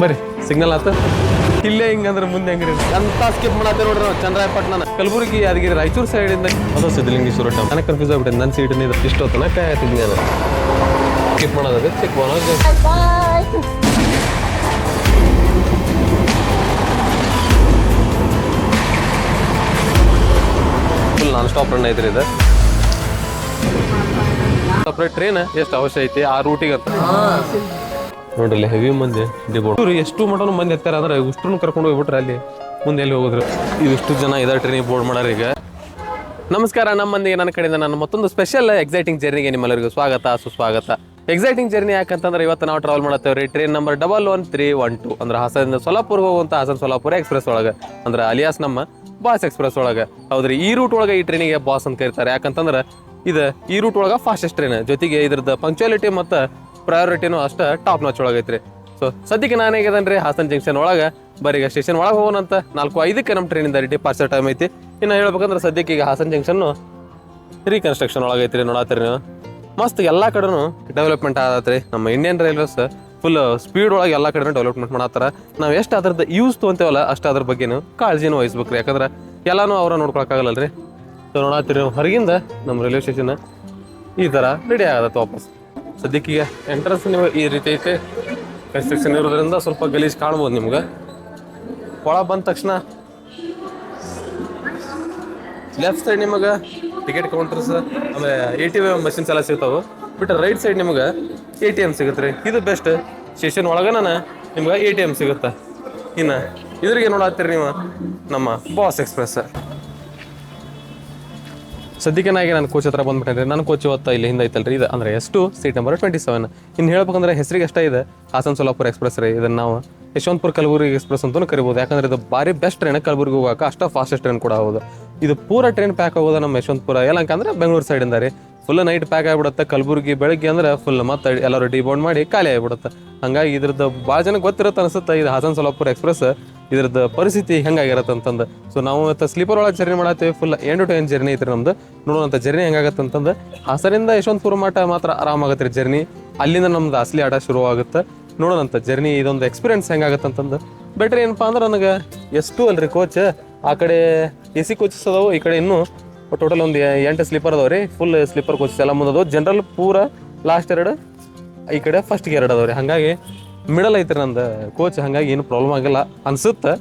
ಬರ್ರಿ ಸಿಗ್ನಲ್ ಆತ ಇಲ್ಲೇ ಹಿಂಗಂದ್ರೆ ಮುಂದೆ ಹೆಂಗ್ರಿ ಅಂತ ಸ್ಕಿಪ್ ಮಾಡತ್ತೆ ನೋಡ್ರಿ ನಾವು ಚಂದ್ರಾಯಪಟ್ಟಣ ಕಲಬುರಗಿ ಯಾದಗಿರಿ ರಾಯಚೂರು ಸೈಡಿಂದ ಅದು ಸಿದ್ಧಲಿಂಗೇಶ್ವರ ಟೈಮ್ ನನಗೆ ಕನ್ಫ್ಯೂಸ್ ಆಗ್ಬಿಟ್ಟೆ ನನ್ನ ಸೀಟ್ ಇಷ್ಟು ಹೊತ್ತನ ಕಾಯ್ತಿದ್ನಿ ನಾನು ಸ್ಕಿಪ್ ಮಾಡೋದಾದ್ರೆ ಚೆಕ್ ಮಾಡೋದು ಫುಲ್ ನಾನ್ ಸ್ಟಾಪ್ ರನ್ ಐತ್ರಿ ಇದು ಸಪ್ರೇಟ್ ಟ್ರೈನ್ ಎಷ್ಟು ಅವಶ್ಯ ಐತಿ ಆ ರೂಟಿಗೆ ಅಂತ ನೋಡ್ರಿ ಹೆವಿ ಮಂದಿ ಡಿಬೋರ್ಡ್ ಎಷ್ಟು ಮಟನು ಮಂದಿ ಎತ್ತಾರ ಅಂದ್ರೆ ಇಷ್ಟು ಕರ್ಕೊಂಡು ಹೋಗ್ಬಿಟ್ರೆ ಅಲ್ಲಿ ಮುಂದೆ ಎಲ್ಲಿ ಹೋಗಿದ್ರು ಇಷ್ಟು ಜನ ಇದೇ ಟ್ರೈನಿಗೆ ಬೋರ್ಡ್ ಮಾಡ್ಯಾರ ಈಗ ನಮಸ್ಕಾರ ನಮ್ಮ ಮಂದಿಗೆ ನನ್ನ ಕಡೆಯಿಂದ ನಾನು ಮತ್ತೊಂದು ಸ್ಪೆಷಲ್ ಎಕ್ಸೈಟಿಂಗ್ ಜರ್ನಿಗೆ ನಿಮ್ಮೆಲ್ಲರಿಗೂ ಸ್ವಾಗತ ಸುಸ್ವಾಗತ ಎಕ್ಸೈಟಿಂಗ್ ಜರ್ನಿ ಯಾಕಂತಂದ್ರೆ ಇವತ್ತು ನಾವು ಟ್ರಾವೆಲ್ ಮಾಡತ್ತೇವ್ರಿ ಟ್ರೈನ್ ನಂಬರ್ 11312 ಅಂದ್ರೆ ಹಾಸನದಿಂದ ಸೊಲ್ಲಾಪುರ ಹೋಗುವಂತ ಹಾಸನ ಸೊಲ್ಲಾಪುರ ಎಕ್ಸ್ಪ್ರೆಸ್ ಒಳಗೆ ಅಂದ್ರೆ ಅಲಿಯಾಸ್ ನಮ್ಮ ಬಾಸ್ ಎಕ್ಸ್ಪ್ರೆಸ್ ಒಳಗೆ ಹೌದ್ರಿ ಈ ರೂಟ್ ಒಳಗೆ ಈ ಟ್ರೈನಿಗೆ ಬಾಸ್ ಅಂತ ಕರೀತಾರೆ ಯಾಕಂತಂದ್ರೆ ಇದು ಈ ರೂಟ್ ಒಳಗೆ ಫಾಸ್ಟೆಸ್ಟ್ ಟ್ರೈನ್ ಜೊತೆಗೆ ಇದ್ರದ್ದು ಪಂಕ್ಚುಯಾಲಿಟಿ ಮತ್ತು ಪ್ರಯಾರಿಟಿನೂ ಅಷ್ಟ ಟಾಪ್ ನಾಚ್ ಒಳಗೈತ್ರಿ ಸೊ ಸದ್ಯಕ್ಕೆ ನಾನು ಹೇಗಿದನ್ರಿ ಹಾಸನ್ ಜಂಕ್ಷನ್ ಒಳಗೆ ಬರೀಗ ಸ್ಟೇಷನ್ ಒಳಗೆ ಹೋಗೋಣಂತ 4:05 ನಮ್ಮ ಟ್ರೈನಿಂದ ಡಿಪಾರ್ಚರ್ ಟೈಮ್ ಐತಿ ಇನ್ನು ಹೇಳ್ಬೇಕಂದ್ರೆ ಸದ್ಯಕ್ಕೆ ಈಗ ಹಾಸನ್ ಜಂಕ್ಷನ್ನು ರೀಕನ್ಸ್ಟ್ರಕ್ಷನ್ ಒಳಗೈತ್ರಿ ನೋಡತ್ತೀರಿ ನೀವು ಮಸ್ತ್ ಎಲ್ಲ ಕಡೆನೂ ಡೆವಲಪ್ಮೆಂಟ್ ಆಗತ್ರಿ ನಮ್ಮ ಇಂಡಿಯನ್ ರೈಲ್ವೇಸ್ ಫುಲ್ ಸ್ಪೀಡ್ ಒಳಗೆ ಎಲ್ಲ ಕಡೆನೂ ಡೆವಲಪ್ಮೆಂಟ್ ಮಾಡತ್ತಾರ ನಾವು ಎಷ್ಟು ಅದ್ರದ್ದು ಯೂಸ್ ತೊಗೊಂತೇವಲ್ಲ ಅಷ್ಟು ಅದ್ರ ಬಗ್ಗೆನೂ ಕಾಳಜಿನೂ ವಹಿಸ್ಬೇಕ್ರಿ ಯಾಕಂದ್ರೆ ಎಲ್ಲಾನು ಅವ್ರ ನೋಡ್ಕೊಳಕ್ಕಾಗಲ್ಲರಿ ಸೊ ನೋಡತ್ತೀರಿ ನೀವು ಹೊರಗಿಂದ ನಮ್ಮ ರೈಲ್ವೆ ಸ್ಟೇಷನ್ ಈ ಥರ ರೆಡಿ ಆಗತ್ತೆ ವಾಪಸ್ ಸದ್ಯಕ್ಕೀಗ ಎಂಟ್ರೆನ್ಸ್ ನೀವು ಈ ರೀತಿ ಐತೆ ಕನ್ಸ್ಟ್ರಕ್ಷನ್ ಇರೋದ್ರಿಂದ ಸ್ವಲ್ಪ ಗಲೀಜ್ ಕಾಣ್ಬೋದು ನಿಮ್ಗೆ ಒಳ ಬಂದ ತಕ್ಷಣ ಲೆಫ್ಟ್ ಸೈಡ್ ನಿಮಗೆ ಟಿಕೆಟ್ ಕೌಂಟರ್ಸ್ ಆಮೇಲೆ ATM ಮಷಿನ್ಸ್ ಎಲ್ಲ ಸಿಗ್ತಾವೆ ಬಿಟ್ಟರೆ ರೈಟ್ ಸೈಡ್ ನಿಮ್ಗೆ ATM ಸಿಗುತ್ತೆ ರೀ ಇದು ಬೆಸ್ಟ್ ಸ್ಟೇಷನ್ ಒಳಗನ ನಿಮ್ಗೆ ATM ಸಿಗುತ್ತೆ ಇನ್ನು ಇದ್ರಿಗೆ ನೋಡತ್ತೀರಿ ನೀವು ನಮ್ಮ ಬಾಸ್ ಎಕ್ಸ್ಪ್ರೆಸ್ ಸದ್ಯಕ್ಕೆ ನಾನು ಕೋಚ್ ಹತ್ರ ಬಂದ್ಬಿಟ್ಟೆ ನನ್ನ ಕೋಚ್ ಇವತ್ತು ಇಲ್ಲಿ ಹಿಂದೆ ಐತಲ್ರಿ ಇದು ಅಂದರೆ ಎಷ್ಟು ಸೀಟ್ ನಂಬರ್ 27 ಇನ್ನು ಹೇಳ್ಬೇಕಂದ್ರೆ ಹೆಸರಿಗೆ ಅಷ್ಟೇ ಇದೆ ಹಾಸನ ಸೊಲ್ಲಾಪುರ ಎಕ್ಸ್ಪ್ರೆಸ್ ರೀ ಇದನ್ನು ನಾವು ಯಶವಂತಪುರ ಕಲಬುರಗಿ ಎಕ್ಸ್ಪ್ರೆಸ್ ಅಂತಲೂ ಕರಿಬೋದು ಯಾಕಂದ್ರೆ ಇದು ಭಾರಿ ಬೆಸ್ಟ್ ಟ್ರೈನ್ ಕಲಬುರಗಿ ಹೋಗೋಕೆ ಅಷ್ಟು ಫಾಸ್ಟೆಸ್ಟ್ ಟ್ರೈನ್ ಕೂಡ ಹೌದು ಇದು ಪೂರ ಟ್ರೈನ್ ಪ್ಯಾಕ್ ಆಗೋದು ನಮ್ಮ ಯಶವಂತಪುರ ಎಲ್ಲಂಕಂದ್ರೆ ಬೆಂಗಳೂರು ಸೈಡಿಂದ ರೀ ಫುಲ್ ನೈಟ್ ಪ್ಯಾಕ್ ಆಗಿಬಿಡುತ್ತೆ ಕಲಬುರಗಿ ಬೆಳಗ್ಗೆ ಅಂದ್ರೆ ಫುಲ್ ಮತ್ತೆ ಎಲ್ಲರೂ ಡಿಬೋರ್ಡ್ ಮಾಡಿ ಖಾಲಿ ಆಗಿಬಿಡುತ್ತೆ ಹಂಗಾಗಿ ಇದ್ರದ್ದು ಭಾಳ ಜನಕ್ಕೆ ಗೊತ್ತಿರುತ್ತೆ ಅನಿಸುತ್ತೆ ಇದು ಹಾಸನ ಸೊಲ್ಲಾಪುರ ಎಕ್ಸ್ಪ್ರೆಸ್ ಇದ್ರದ್ದು ಪರಿಸ್ಥಿತಿ ಹೆಂಗಾಗಿರತ್ತೆ ಅಂತಂದು ಸೊ ನಾವು ಇವತ್ತು ಸ್ಲೀಪರ್ ಒಳಗೆ ಜರ್ನಿ ಮಾಡತ್ತೀವಿ full end to end journey ಐತ್ರಿ ನಮ್ದು ನೋಡುವಂಥ ಜರ್ನಿ ಹೆಂಗಾಗತ್ತೆ ಅಂತಂದು ಹಾಸನಿಂದ ಯಶವಂತಪುರ ಮಠ ಮಾತ್ರ ಆರಾಮಾಗತ್ತೆ ರೀ ಜರ್ನಿ ಅಲ್ಲಿಂದ ನಮ್ದು ಅಸಲಿ ಆಟ ಶುರುವಾಗುತ್ತೆ ನೋಡೋಣಂತ ಜರ್ನಿ ಇದೊಂದು ಎಕ್ಸ್ಪೀರಿಯನ್ಸ್ ಹೆಂಗಾಗತ್ತೆ ಅಂತಂದು ಬೆಟ್ರ್ ಏನಪ್ಪ ಅಂದ್ರೆ ನನಗೆ ಎಷ್ಟು ಅಲ್ರಿ ಕೋಚ್ ಆ ಕಡೆ AC ಕೋಚಸ್ ಅದಾವು ಈ ಕಡೆ ಇನ್ನೂ ಟೋಟಲ್ ಒಂದು 8 ಸ್ಲೀಪರ್ ಅದಾವ ರೀ ಫುಲ್ ಸ್ಲೀಪರ್ ಕೋಚಸ್ ಎಲ್ಲ ಮುಂದೆ ಅದಾವೆ ಜನರಲ್ ಪೂರ ಲಾಸ್ಟ್ 2 ಈ ಕಡೆ ಫಸ್ಟ್ಗೆ 2 ಅದಾವೆ ರೀ ಹಾಗಾಗಿ ಮಿಡಲ್ ಐತ್ರಿ ನಂದು ಕೋಚ್ ಹಾಗಾಗಿ ಏನು ಪ್ರಾಬ್ಲಮ್ ಆಗಿಲ್ಲ ಅನ್ಸುತ್ತೆ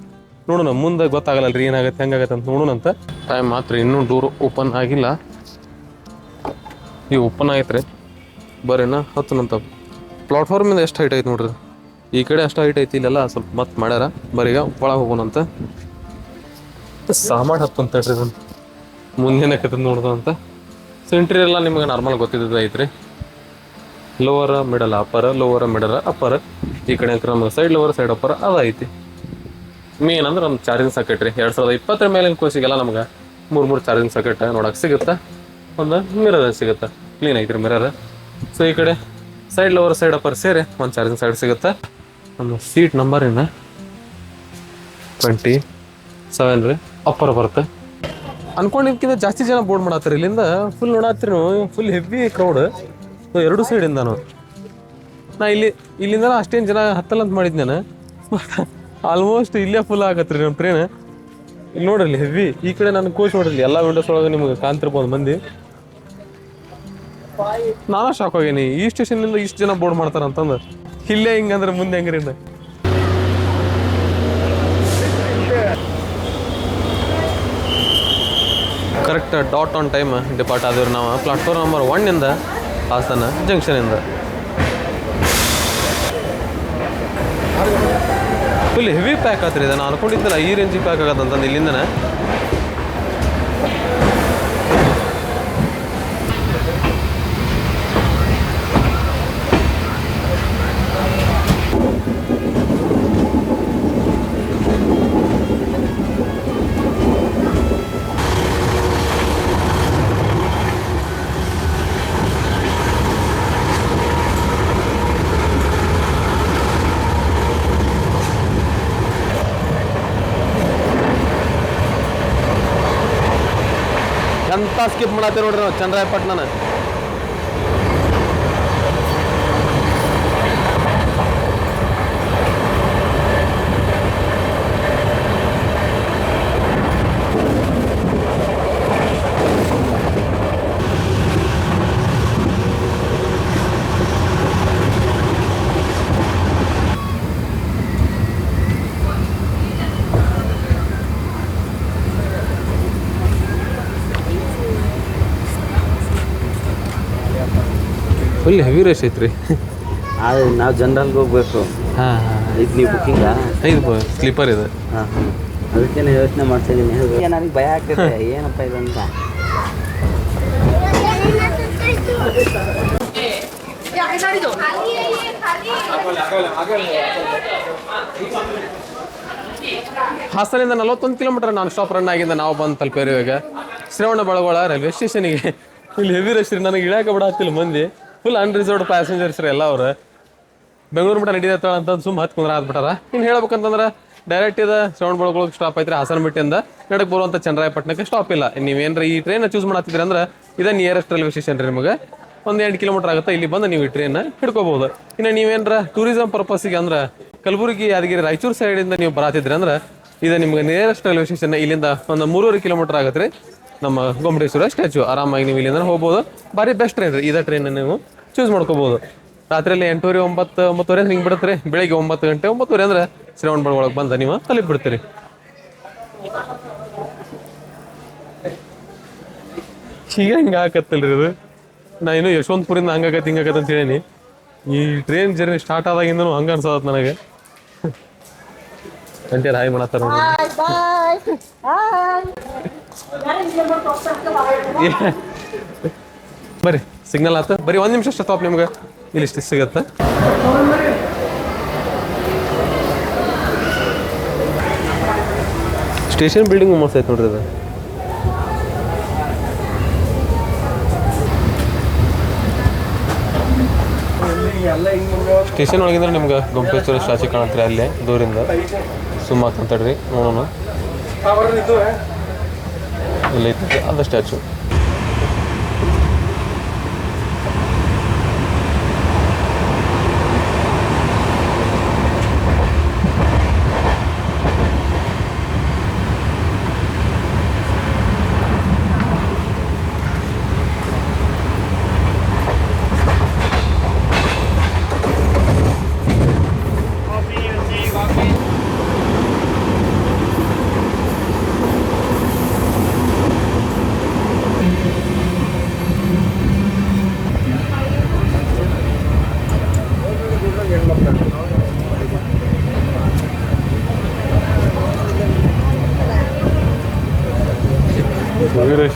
ನೋಡೋಣ ಮುಂದೆ ಗೊತ್ತಾಗಲ್ಲ ರೀ ಏನಾಗುತ್ತೆ ಹೆಂಗಾಗತ್ತೆ ಅಂತ ನೋಡೋಣಂತ ಟೈಮ್ ಮಾತ್ರ ಇನ್ನೂ ಡೋರ್ ಓಪನ್ ಆಗಿಲ್ಲ ಈಗ ಓಪನ್ ಆಗೈತೆ ರೀ ಬರೀನ ಹತ್ತನಂತ ಪ್ಲಾಟ್ಫಾರ್ಮಿಂದ ಎಷ್ಟು ಹೈಟ್ ಐತೆ ನೋಡ್ರಿ ಈ ಕಡೆ ಅಷ್ಟು ಹೈಟ್ ಐತಿ ಇಲ್ಲೆಲ್ಲ ಸ್ವಲ್ಪ ಮತ್ತೆ ಮಾಡ್ಯಾರ ಬರೀಗ ಒಳಗೆ ಹೋಗೋಣಂತ ಸಾಮಾನು ಹತ್ತಂತ ಹೇಳ್ರಿ ಇದನ್ನು ಮುಂದೇನೆ ಕತ್ತದ ನೋಡ್ದಂತ ಸೆಂಟ್ರಿ ಎಲ್ಲ ನಿಮಗೆ ನಾರ್ಮಲ್ ಗೊತ್ತಿದ್ದು ಐತ್ರಿ lower middle upper lower middle upper ಈ ಕಡೆ ನಮ್ಗೆ ಸೈಡ್ ಲೋವರ್ ಸೈಡ್ ಅಪ್ಪರ್ ಅದು ಐತಿ ಮೇನ್ ಅಂದ್ರೆ ನಮ್ಮ ಚಾರ್ಜಿಂಗ್ ಸಾಕೆಟ್ ರೀ 2020 ಮೇಲಿನ ಕೋಸಿಗೆಲ್ಲ ನಮ್ಗೆ 3 ಚಾರ್ಜಿಂಗ್ ಸಾಕೆಟ್ ನೋಡಕ್ಕೆ ಸಿಗುತ್ತೆ ಒಂದು ಮಿರರ್ ಸಿಗುತ್ತೆ ಕ್ಲೀನ್ ಐತ್ರಿ ಮಿರರ್ ಸೊ ಈ ಕಡೆ ಸೈಡ್ ಲೋವರ್ ಸೈಡ್ ಅಪ್ಪರ್ ಸೇರಿ ಒಂದು ಚಾರ್ಜಿಂಗ್ ಸೈಡ್ ಸಿಗುತ್ತೆ ನಮ್ಮ ಸೀಟ್ ನಂಬರ್ ಇನ್ನು 27 ರೀ ಅಪ್ಪರ್ ಬರುತ್ತೆ ಅನ್ಕೊಂಡಿದ್ದಕ್ಕಿಂತ ಜಾಸ್ತಿ ಜನ ಬೋರ್ಡ್ ಮಾಡತ್ತಾರೆ ಇಲ್ಲಿಂದ ಫುಲ್ ನೋಡತ್ತೀರಿ ಫುಲ್ ಹೆವಿ ಕ್ರೌಡ್ ಎರಡು ಸೈಡಿಂದಾನು ನಾ ಇಲ್ಲಿಂದ ಅಷ್ಟೇನು ಜನ ಹತ್ತಲ್ಲ ಅಂತ ಮಾಡಿದ್ ನಾನು ಆಲ್ಮೋಸ್ಟ್ ಇಲ್ಲೇ ಫುಲ್ ಆಗತ್ರಿ ನಮ್ಮ ಟ್ರೈನ್ ಇಲ್ಲಿ ನೋಡ್ರಿ ಹೆವಿ ಈ ಕಡೆ ನಾನು ಕೋಚ್ ನೋಡ್ರಿ ಎಲ್ಲ ವಿಂಡೋಸ್ ಒಳಗೆ ನಿಮ್ಗೆ ಕಾಣ್ತಿರ್ಬೋದು ಮಂದಿ ನಾನಾ ಶಾಕ್ ಆಗೇನಿ ಈ ಸ್ಟೇಷನ್ನಿಂದ ಇಷ್ಟು ಜನ ಬೋರ್ಡ್ ಮಾಡ್ತಾರ ಅಂತಂದು ಇಲ್ಲೇ ಹಿಂಗಂದ್ರೆ ಮುಂದೆ ಹೆಂಗ್ರಿ correct dot on time depart ಆದವ್ರು ನಾವು ಪ್ಲಾಟ್ಫಾರ್ಮ್ ನಂಬರ್ 1 ಇಂದ ಹಾಸನ ಜಂಕ್ಷನಿಂದ ಫುಲ್ ಹೆವಿ ಪ್ಯಾಕ್ ಆತ್ರಿ ಇದು ನಾನು ಅನ್ಕೊಂಡಿದ್ದಿಲ್ಲ ಈ ರೇಂಜಿಗೆ ಪ್ಯಾಕ್ ಆಗತ್ತಂತಂದು ಇಲ್ಲಿಂದನೇ ಅಂತ ಸ್ಕಿಪ್ ಮಾಡತ್ತೆ ನೋಡ್ರಿ ನಾವು ಚಂದ್ರಾಯಪಟ್ಟಣ ಫುಲ್ ಹೆವಿ ರಶ್ ಐತ್ರಿ. ನಾವು ಜನರಲ್ಗೆ ಹೋಗ್ಬೇಕು. ಹಾಂ ಹಾಂ ಇದು ನೀವು ಬುಕ್ಕಿಂಗಾ? ಇದು ಸ್ಲೀಪರ್ ಇದೆ. ಹಾಂ ಹಾಂ ಅದಕ್ಕೆ ಯೋಚನೆ ಮಾಡ್ತಿದ್ದೀನಿ. ನನಗೆ ಭಯ ಆಗ್ತದೆ ಏನಪ್ಪ ಇದಂತ. ಹಾಸನಿಂದ 41 ಕಿಲೋಮೀಟರ್ ನಾನ್ ಸ್ಟಾಪ್ ರನ್ ಆಗಿಂದ ನಾವು ಬಂದು ತಲುಪೇರಿ ಇವಾಗ ಶ್ರವಣ ಬೆಳಗೊಳ ರೈಲ್ವೆ ಸ್ಟೇಷನಿಗೆ. ಇಲ್ಲಿ ಹೆವಿ ರಶ್ ರೀ, ನನಗೆ ಇಳಾಕ ಬಿಡತ್ತಿಲ್ಲ ಮಂದಿ. ಫುಲ್ ಅನ್ರಿಸರ್ವ್ಡ್ ಪ್ಯಾಸೆಂಜರ್ಸ್ ರೀ ಎಲ್ಲ ಅವ್ರು. ಬೆಂಗಳೂರು ಮಟ್ಟ ನಡೀತಾಳ ಅಂತ ಸುಮ್ಮ ಹತ್ತು ಕುಂದ್ರ ಆದ್ಬಿಟ್ಟಾರ. ಇನ್ನು ಹೇಳ್ಬೇಕಂತಂದ್ರೆ ಡೈರೆಕ್ಟ್ ಇದೆ ಶ್ರವಣ ಬೆಳಗೊಳಗೆ ಸ್ಟಾಪ್ ಐತ್ರಿ. ಹಾಸನ ಬಿಟ್ಟಿಂದ ನಡಕ್ಕೆ ಬರುವಂಥ ಚನ್ನರಾಯಪಟ್ಟಣಕ್ಕೆ ಸ್ಟಾಪ್ ಇಲ್ಲ. ನೀವೇನ್ರ ಈ ಟ್ರೈನ್ ಚೂಸ್ ಮಾಡತ್ತಿದ್ರಿ ಅಂದ್ರೆ ಇದೇ ನಿಯರೆಸ್ಟ್ ರೈಲ್ವೆ ಸ್ಟೇಷನ್ ರೀ. ನಿಮಗೆ ಒಂದು 2 ಕಿಲೋಮೀಟರ್ ಆಗುತ್ತೆ. ಇಲ್ಲಿ ಬಂದು ನೀವು ಈ ಟ್ರೈನ್ ಹಿಡ್ಕೋಬಹುದು. ಇನ್ನು ನೀವೇನ್ರ ಟೂರಿಸಂ ಪರ್ಪಸ್ಸಿಗೆ ಅಂದ್ರೆ ಕಲಬುರಗಿ ಯಾದಗಿರಿ ರಾಯಚೂರು ಸೈಡಿಂದ ನೀವು ಬರತ್ತಿದ್ರಿ ಅಂದ್ರೆ ಇದು ನಿಮ್ಗೆ ನಿಯರೆಸ್ಟ್ ರೈಲ್ವೆ ಸ್ಟೇಷನ್. ಇಲ್ಲಿಂದ ಒಂದು 3.5 ಕಿಲೋಮೀಟರ್ ಆಗುತ್ತೆ ರೀ ನಮ್ಮ ಗೊಮ್ಮಟೇಶ್ವರ ಸ್ಟ್ಯಾಚ್ಯೂ. ಆರಾಮಾಗಿ ನೀವು ಇಲ್ಲಿಂದ ಹೋಗ್ಬೋದು. ಭಾರಿ ಬೆಸ್ಟ್ ಟ್ರೈನ್ ರೀ. ಇದೇ ಟ್ರೈನ್ ನೀವು ಚೂಸ್ ಮಾಡ್ಕೋಬೋದು. ರಾತ್ರಿಯಲ್ಲಿ 8:30 9:30 ಹಿಂಗೆ ಬಿಡುತ್ತೆ ರೀ. ಬೆಳಿಗ್ಗೆ 9 ಗಂಟೆ 9:30 ಅಂದ್ರೆ ಶ್ರವಣ ಬೆಳಗೊಳಗೆ ಬಂದು ನೀವು ತಲುಪಿಬಿಡ್ತೀರಿ. ಈಗ ಹಿಂಗೆ ಹಾಕತ್ತಲ್ರಿ ಇದು. ನಾ ಇನ್ನೂ ಯಶವಂತಪುರಿಂದ ಹಂಗಾಗತ್ತೆ ಹಿಂಗಾಗತ್ತೆ ಅಂತ ಹೇಳೀನಿ. ಈ ಟ್ರೈನ್ ಜರ್ನಿ ಸ್ಟಾರ್ಟ್ ಆದಾಗಿಂದನೂ ಹಂಗೆ ಅನ್ಸೋದು ನನಗೆ. ಗಂಟೆ ಹಾಯ್ ಮಾಡತ್ತಾರ ನೋಡಿ. ಬರ್ರಿ ಸಿಗ್ನಲ್ ಆತ. ಬರೀ 1 ನಿಮಿಷ ಸ್ಟಾಪ್ ನಿಮ್ಗೆ ಇಲ್ಲಿ ಇಷ್ಟು ಸಿಗತ್ತೆ. ಸ್ಟೇಷನ್ ಬಿಲ್ಡಿಂಗ್ ಮಸ್ತ್ ಐತೆ ನೋಡ್ರಿ ಅದು. ಸ್ಟೇಷನ್ ಒಳಗಿಂದ್ರೆ ನಿಮ್ಗೆ ಗೊಮ್ಮಟೇಶ್ವರ ಸ್ಟ್ಯಾಚ್ಯೂ ಕಾಣತ್ರಿ ಅಲ್ಲೇ ದೂರಿಂದ. ಸುಮ್ಮ ಅಂತೇಳ್ರಿ ನೋಡೋಣ. ಇಲ್ಲ ಐತಿ ಅದು ಸ್ಟ್ಯಾಚ್ಯೂ.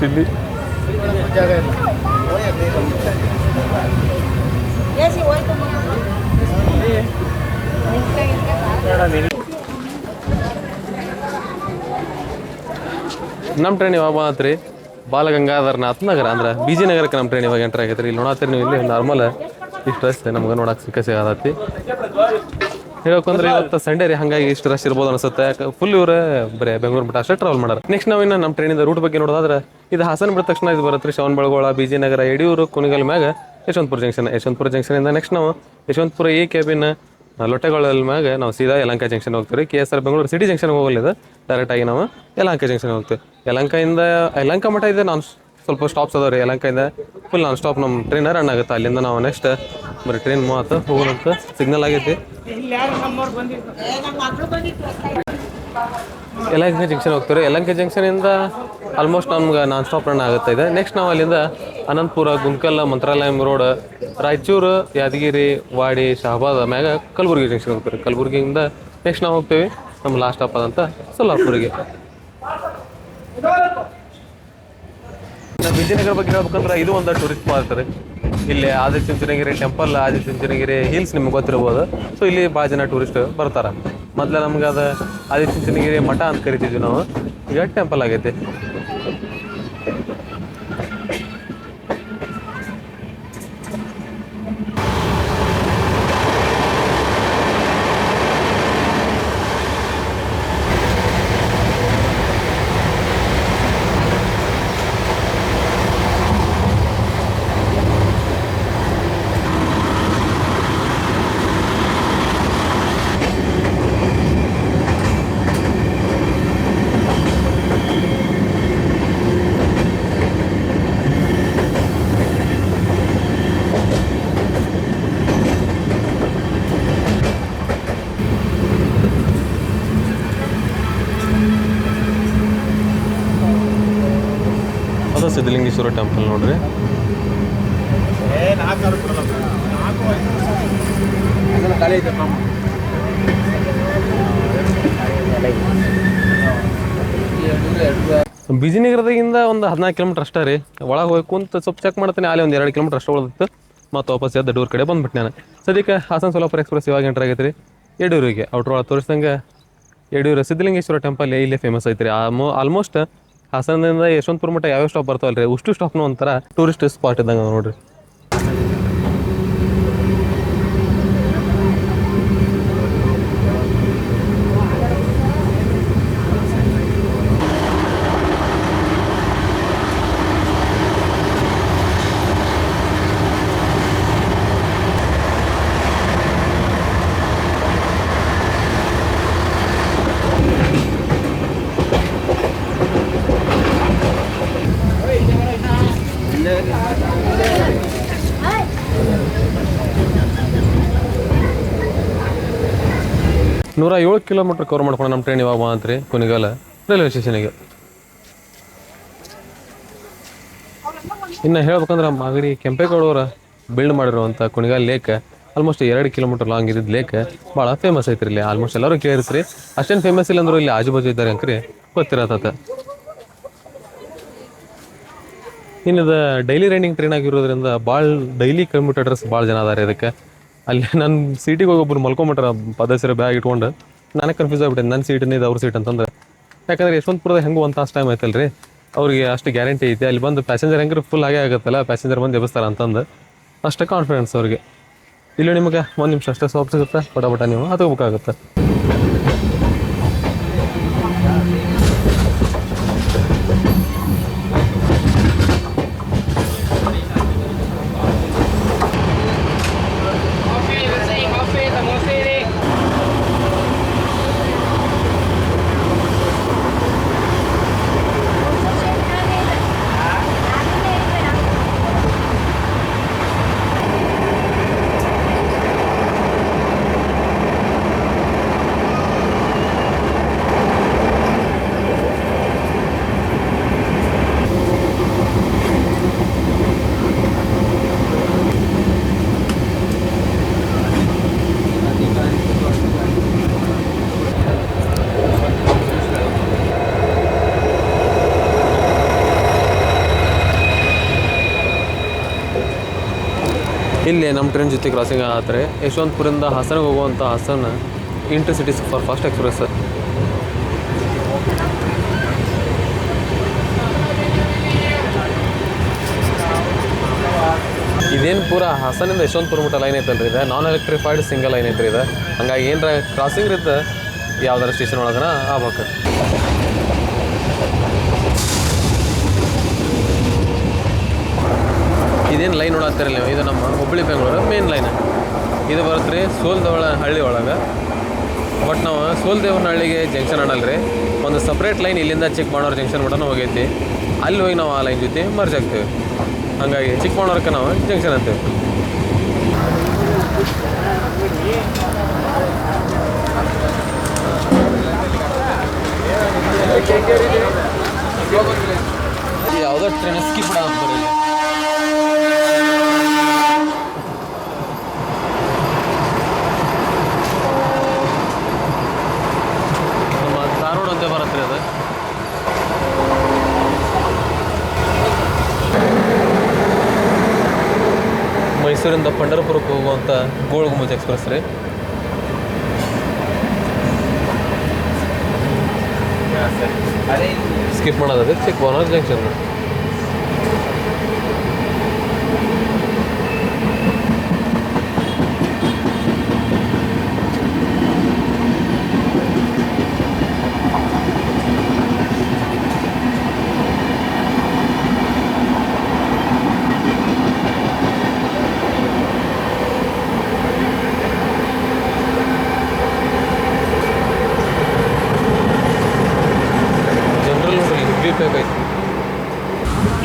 ಇಲ್ಲಿ ನಮ್ಮ ಟ್ರೈನ್ ಯಾವಾಗ ಬಂತ್ರಿ ಬಾಲಗಂಗಾಧರನಾಥ್ ನಗರ ಅಂದ್ರೆ BG ನಗರಕ್ಕೆ ನಮ್ಮ ಟ್ರೈನ್ ಇವಾಗ ಎಂಟ್ರ್ ಆಗೈತೆ ರೀ. ಇಲ್ಲಿ ನೋಡತ್ತೀರಿ ನೀವು. ಇಲ್ಲಿ ನಾರ್ಮಲ್ ಇಷ್ಟು ರಶ್ ನಮ್ಗೆ ನೋಡಕ್ಕೆ ಸಿಗತ್ತೆ. ಹೇಳೋಕಂದ್ರೆ ಇವತ್ತು ಸಂಡೇ ರೀ, ಹಾಗಾಗಿ ಇಷ್ಟು ರಶ್ ಇರ್ಬೋದು ಅನ್ಸುತ್ತೆ. ಫುಲ್ ಇವ್ರೆ ಬರೀ ಬೆಂಗಳೂರು ಬಿಟ್ಟು ಅಷ್ಟೇ ಟ್ರಾವೆಲ್ ಮಾಡೋರು. ನೆಕ್ಸ್ಟ್ ನಾವು ಇನ್ನು ನಮ್ಮ ಟ್ರೈನಿಂದ ರೂಟ್ ಬಗ್ಗೆ ನೋಡೋದಾದ್ರೆ ಇದು ಹಾಸನ ಬಿಟ್ಟ ತಕ್ಷಣ ಇದು ಬರುತ್ತೆ ರೀ. ಶ್ರವಣ ಬೆಳಗೊಳ, BG ನಗರ, ಯಡಿಯೂರು, ಕುಣಿಗಲ್ ಮ್ಯಾಗ ಯಶವಂತಪುರ ಜಂಕ್ಷನ್. ಯಶವಂತಪುರ ಜಂಕ್ಷನಿಂದ ನೆಕ್ಸ್ಟ್ ನಾವು ಯಶವಂತಪುರ ಎ ಕ್ಯಾಬಿನ್ ಲೊಟ್ಟೆಗೊಳಲ್ ಮ್ಯಾಗ ನಾವು ಸೀದಾ ಯಲಹಂಕ ಜಂಕ್ಷನ್ ಹೋಗ್ತೀವಿ. KSR ಬೆಂಗಳೂರು ಸಿಟಿ ಜಂಕ್ಷನ್ ಹೋಗಲಿದೆ. ಡೈರೆಕ್ಟಾಗಿ ನಾವು ಯಲಹಂಕ ಜಂಕ್ಷನ್ ಹೋಗ್ತೀವಿ. ಯಲಹಂಕ ಮಠ ಇದೆ. ನಾನು ಸ್ವಲ್ಪ ಸ್ಟಾಪ್ಸ್ ಅದಾವೆ ರೀ ಯಲಹಂಕದಿಂದ. ಫುಲ್ ನಾನ್ ಸ್ಟಾಪ್ ನಮ್ಮ ಟ್ರೈನ್ ರನ್ ಆಗುತ್ತೆ. ಅಲ್ಲಿಂದ ನಾವು ನೆಕ್ಸ್ಟ್ ಬರೀ ಟ್ರೈನ್ ಮೂವತ್ತು ಹೋಗೋಣಂತ ಸಿಗ್ನಲ್ ಆಗೈತಿ. ಯಲಹಂಕ ಜಂಕ್ಷನ್ ಹೋಗ್ತೀವಿ. ಯಲಹಂಕ ಜಂಕ್ಷನಿಂದ ಆಲ್ಮೋಸ್ಟ್ ನಮ್ಗೆ ನಾನ್ ಸ್ಟಾಪ್ ರನ್ ಆಗುತ್ತೆ ಇದೆ. ನೆಕ್ಸ್ಟ್ ನಾವು ಅಲ್ಲಿಂದ ಅನಂತಪುರ, ಗುಂಡ್ಕಲ್, ಮಂತ್ರಾಲಯಂ ರೋಡ್, ರಾಯಚೂರು, ಯಾದಗಿರಿ, ವಾಡಿ, ಶಹಾಬಾದ್ ಮ್ಯಾಗ ಕಲಬುರಗಿ ಜಂಕ್ಷನ್ ಹೋಗ್ತೀವಿ. ಕಲಬುರಗಿಯಿಂದ ನೆಕ್ಸ್ಟ್ ನಾವು ಹೋಗ್ತೀವಿ ನಮ್ಮ ಲಾಸ್ಟ್ ಸ್ಟಾಪ್ ಆದಂಥ ಸೊಲ್ಲಾಪುರಿಗೆ. BG ನಗರ ಬಗ್ಗೆ ಹೇಳ್ಬೇಕಂದ್ರೆ ಇದು ಒಂದು ಟೂರಿಸ್ಟ್ ಸ್ಪಾಟ್ ರೀ. ಇಲ್ಲಿ ಆದಿಚುಂಚನಗಿರಿ ಟೆಂಪಲ್, ಆದಿಚುಂಚನಗಿರಿ ಹಿಲ್ಸ್ ನಿಮ್ಗೆ ಗೊತ್ತಿರ್ಬೋದು. ಸೊ ಇಲ್ಲಿ ಭಾಳ ಜನ ಟೂರಿಸ್ಟ್ ಬರ್ತಾರೆ. ಮೊದಲೇ ನಮ್ಗೆ ಅದು ಆದಿಚುಂಚನಗಿರಿ ಮಠ ಅಂತ ಕರಿತಿದ್ವಿ ನಾವು. ಈಗ ಟೆಂಪಲ್ ಆಗೈತಿ. ಸಿದ್ಧಲಿಂಗೇಶ್ವರ ಟೆಂಪಲ್ ನೋಡ್ರಿ. ಬಿಜಿನಗರದಾಗಿಂದ ಒಂದು 14 ಕಿಲೋಮೀಟರ್ ಅಷ್ಟೇ ರೀ. ಒಳಗೆ ಹೋಗಿ ಕುಂತ ಸ್ವಲ್ಪ ಚೆಕ್ ಮಾಡ್ತೀನಿ, ಅಲ್ಲಿ ಒಂದು 2 ಕಿಲೋಮೀಟರ್ ಅಷ್ಟು ಉಳಿದಿತ್ತು. ಮತ್ತು ವಾಪಸ್ ದಡ್ಡೂರು ಕಡೆ ಬಂದ್ಬಿಟ್ಟು ನಾನು ಸದ್ಯಕ್ಕೆ ಹಾಸನ ಸೋಲಾಪುರ ಎಕ್ಸ್ಪ್ರೆಸ್ ಇವಾಗ ಎಂಟರ್ ಆಗೈತೆ ರೀ. ಯಡೂರಿಗೆ ಔಟ್ರ್ ಒಳಗೆ ತೋರಿಸ್ದಂಗೆ ಯಡೂರು ಸಿದ್ಧಲಿಂಗೇಶ್ವರ ಟೆಂಪಲ್ ಇಲ್ಲೇ ಫೇಮಸ್ ಐತೆ ರೀ. ಆಲ್ಮೋಸ್ಟ್ ಹಾಸನದಿಂದ ಯಶವಂತಪುರ ಮಟ್ಟ ಯಾವ್ಯಾವ ಸ್ಟಾಪ್ ಬರ್ತಾವಲ್ಲ ರೀ, ಅಷ್ಟು ಸ್ಟಾಪ್ನು ಒಂಥರ ಟೂರಿಸ್ಟ್ ಸ್ಪಾಟ್ ಇದ್ದಂಗೆ ನೋಡಿರಿ. ನೂರ 7 ಕಿಲೋಮೀಟ್ರ್ ಕವರ್ ಮಾಡ್ಕೊಂಡು ನಮ್ಮ ಟ್ರೈನ್ ಇವಾಗ ಬಂತ್ರಿ ಕುಣಿಗಲ್ ರೈಲ್ವೆ ಸ್ಟೇಷನಿಗೆ. ಇನ್ನು ಹೇಳ್ಬೇಕಂದ್ರೆ ಮಾಗಡಿ ಕೆಂಪೇಗೌಡವ್ರ ಬಿಲ್ಡ್ ಮಾಡಿರುವಂಥ Kunigal lake almost 2 kilometre long ಇದ್ದಿದ್ದು ಲೇಕ್ ಭಾಳ ಫೇಮಸ್ ಐತ್ರಿ. ಇಲ್ಲಿ ಆಲ್ಮೋಸ್ಟ್ ಎಲ್ಲರೂ ಕೇಳಿರ್ತೀರಿ. ಅಷ್ಟೇನು ಫೇಮಸ್ ಇಲ್ಲ ಅಂದರೂ ಇಲ್ಲಿ ಆಜು ಬಾಜು ಇದ್ದಾರೆ ಅಂಕ್ರಿ ಗೊತ್ತಿರತ್ತ. ಇನ್ನಿದು ಡೈಲಿ ರೈನಿಂಗ್ ಟ್ರೈನ್ ಆಗಿರೋದ್ರಿಂದ ಭಾಳ ಡೈಲಿ ಕಮ್ಯೂಟೇಟರ್ಸ್ ಭಾಳ ಜನ ಅದಾರೆ ಇದಕ್ಕೆ. ಅಲ್ಲಿ ನನ್ನ ಸೀಟಿಗೆ ಹೋಗಿ ಒಬ್ಬರು ಮಲ್ಕೊಂಬಿಟ್ರೆ ಪದಸಿರ ಬ್ಯಾಗ್ ಇಟ್ಕೊಂಡು ನಾನೇ ಕನ್ಫ್ಯೂಸ್ ಆಗ್ಬಿಟ್ಟೆ, ನನ್ನ ಸೀಟನ್ನೇ ಇದು ಅವ್ರ ಸೀಟ್ ಅಂತಂದ್ರೆ. ಯಾಕಂದ್ರೆ ಯಶವಂತಪುರದ ಹೆಂಗೂ ಒಂದು ತಾಸು ಟೈಮ್ ಐತಲ್ಲ ರೀ, ಅವ್ರಿಗೆ ಅಷ್ಟು ಗ್ಯಾರಂಟಿ ಐತೆ ಅಲ್ಲಿ ಬಂದು ಪ್ಯಾಸೆಂಜರ್ ಹೆಂಗ್ರೆ ಫುಲ್ ಆಗೇ ಆಗುತ್ತಲ್ಲ, ಪ್ಯಾಸೆಂಜರ್ ಬಂದು ಎಬ್ಬಿಸ್ತಾರೆ ಅಂತಂದು ಅಷ್ಟೇ ಕಾನ್ಫಿಡೆನ್ಸ್ ಅವ್ರಿಗೆ. ಇಲ್ಲಿ ನಿಮಗೆ 1 ನಿಮಿಷ ಅಷ್ಟೇ ಸಾಪ್ ಸಿಗುತ್ತೆ, ಪಟ ನೀವು ಹತ್ಕೋಬೇಕಾಗುತ್ತೆ. ಇಲ್ಲಿ ನಮ್ಮ ಟ್ರೈನ್ ಜೊತೆ ಕ್ರಾಸಿಂಗ್ ಆದರೆ ಯಶವಂತಪುರದಿಂದ ಹಾಸನಗೆ ಹೋಗುವಂಥ Hassan intercity super fast express. ಇದೇನು ಪೂರ ಹಾಸನಿಂದ ಯಶವಂತಪುರ ಮಟ್ಟ ಲೈನ್ ಐತಲ್ರಿ, ಇದೆ ನಾನ್ ಎಲೆಕ್ಟ್ರಿಫೈಡ್ ಸಿಂಗಲ್ ಲೈನ್ ಐತ್ರಿ ಇದು. ಹಂಗಾಗಿ ಏನರ ಕ್ರಾಸಿಂಗ್ ಇರುತ್ತೆ ಯಾವ್ದಾರ ಸ್ಟೇಷನ್ ಒಳಗನ ಆಗ್ಬೇಕು. ಇದೇನು ಲೈನ್ ನೋಡತ್ತಿರಲ್ಲ, ಇದು ನಮ್ಮ ಹುಬ್ಬಳ್ಳಿ ಬೆಂಗಳೂರು ಮೇನ್ ಲೈನ್. ಇದು ಬರುತ್ತೆ ರೀ ಸೋಲ್ದೇವನಹಳ್ಳಿ ಒಳಗೆ. ಬಟ್ ನಾವು ಸೋಲ್ದೇವನಹಳ್ಳಿಗೆ ಜಂಕ್ಷನ್ ಅನ್ನಲ್ರಿ, ಒಂದು ಸಪ್ರೇಟ್ ಲೈನ್ ಇಲ್ಲಿಂದ ಚಿಕ್ಕಬಳ್ಳಾಪುರ ಜಂಕ್ಷನ್ ಮಟನೂ ಹೋಗೈತಿ. ಅಲ್ಲಿ ಹೋಗಿ ನಾವು ಆ ಲೈನ್ ಜೊತೆ ಮರ್ಜ್ ಆಗ್ತೇವೆ. ಹಾಗಾಗಿ ಚಿಕ್ಕಬಳ್ಳಾಪುರಕ್ಕೆ ನಾವು ಜಂಕ್ಷನ್ ಅಂತೇವೆ. ಯಾವುದೋ ಟ್ರೈನ್ ಸ್ಕಿಪ್ ಮಾಡೋದು ಬರೀ ನಮ್ಮ ಧಾರವಾಡ ಅಂತ ಬರುತ್ತೆ ಅದು. ಮೈಸೂರಿಂದ ಪಂಢರಪುರಕ್ಕೆ ಹೋಗುವಂಥ ಗೋಳಗುಂಬಜ್ ಎಕ್ಸ್ಪ್ರೆಸ್ ರೀ. ಸ್ಕಿಪ್ ಮಾಡೋದು ಚಿಕ್ಕಬಳ್ಳಾಪುರ ಜಂಕ್ಷನ್.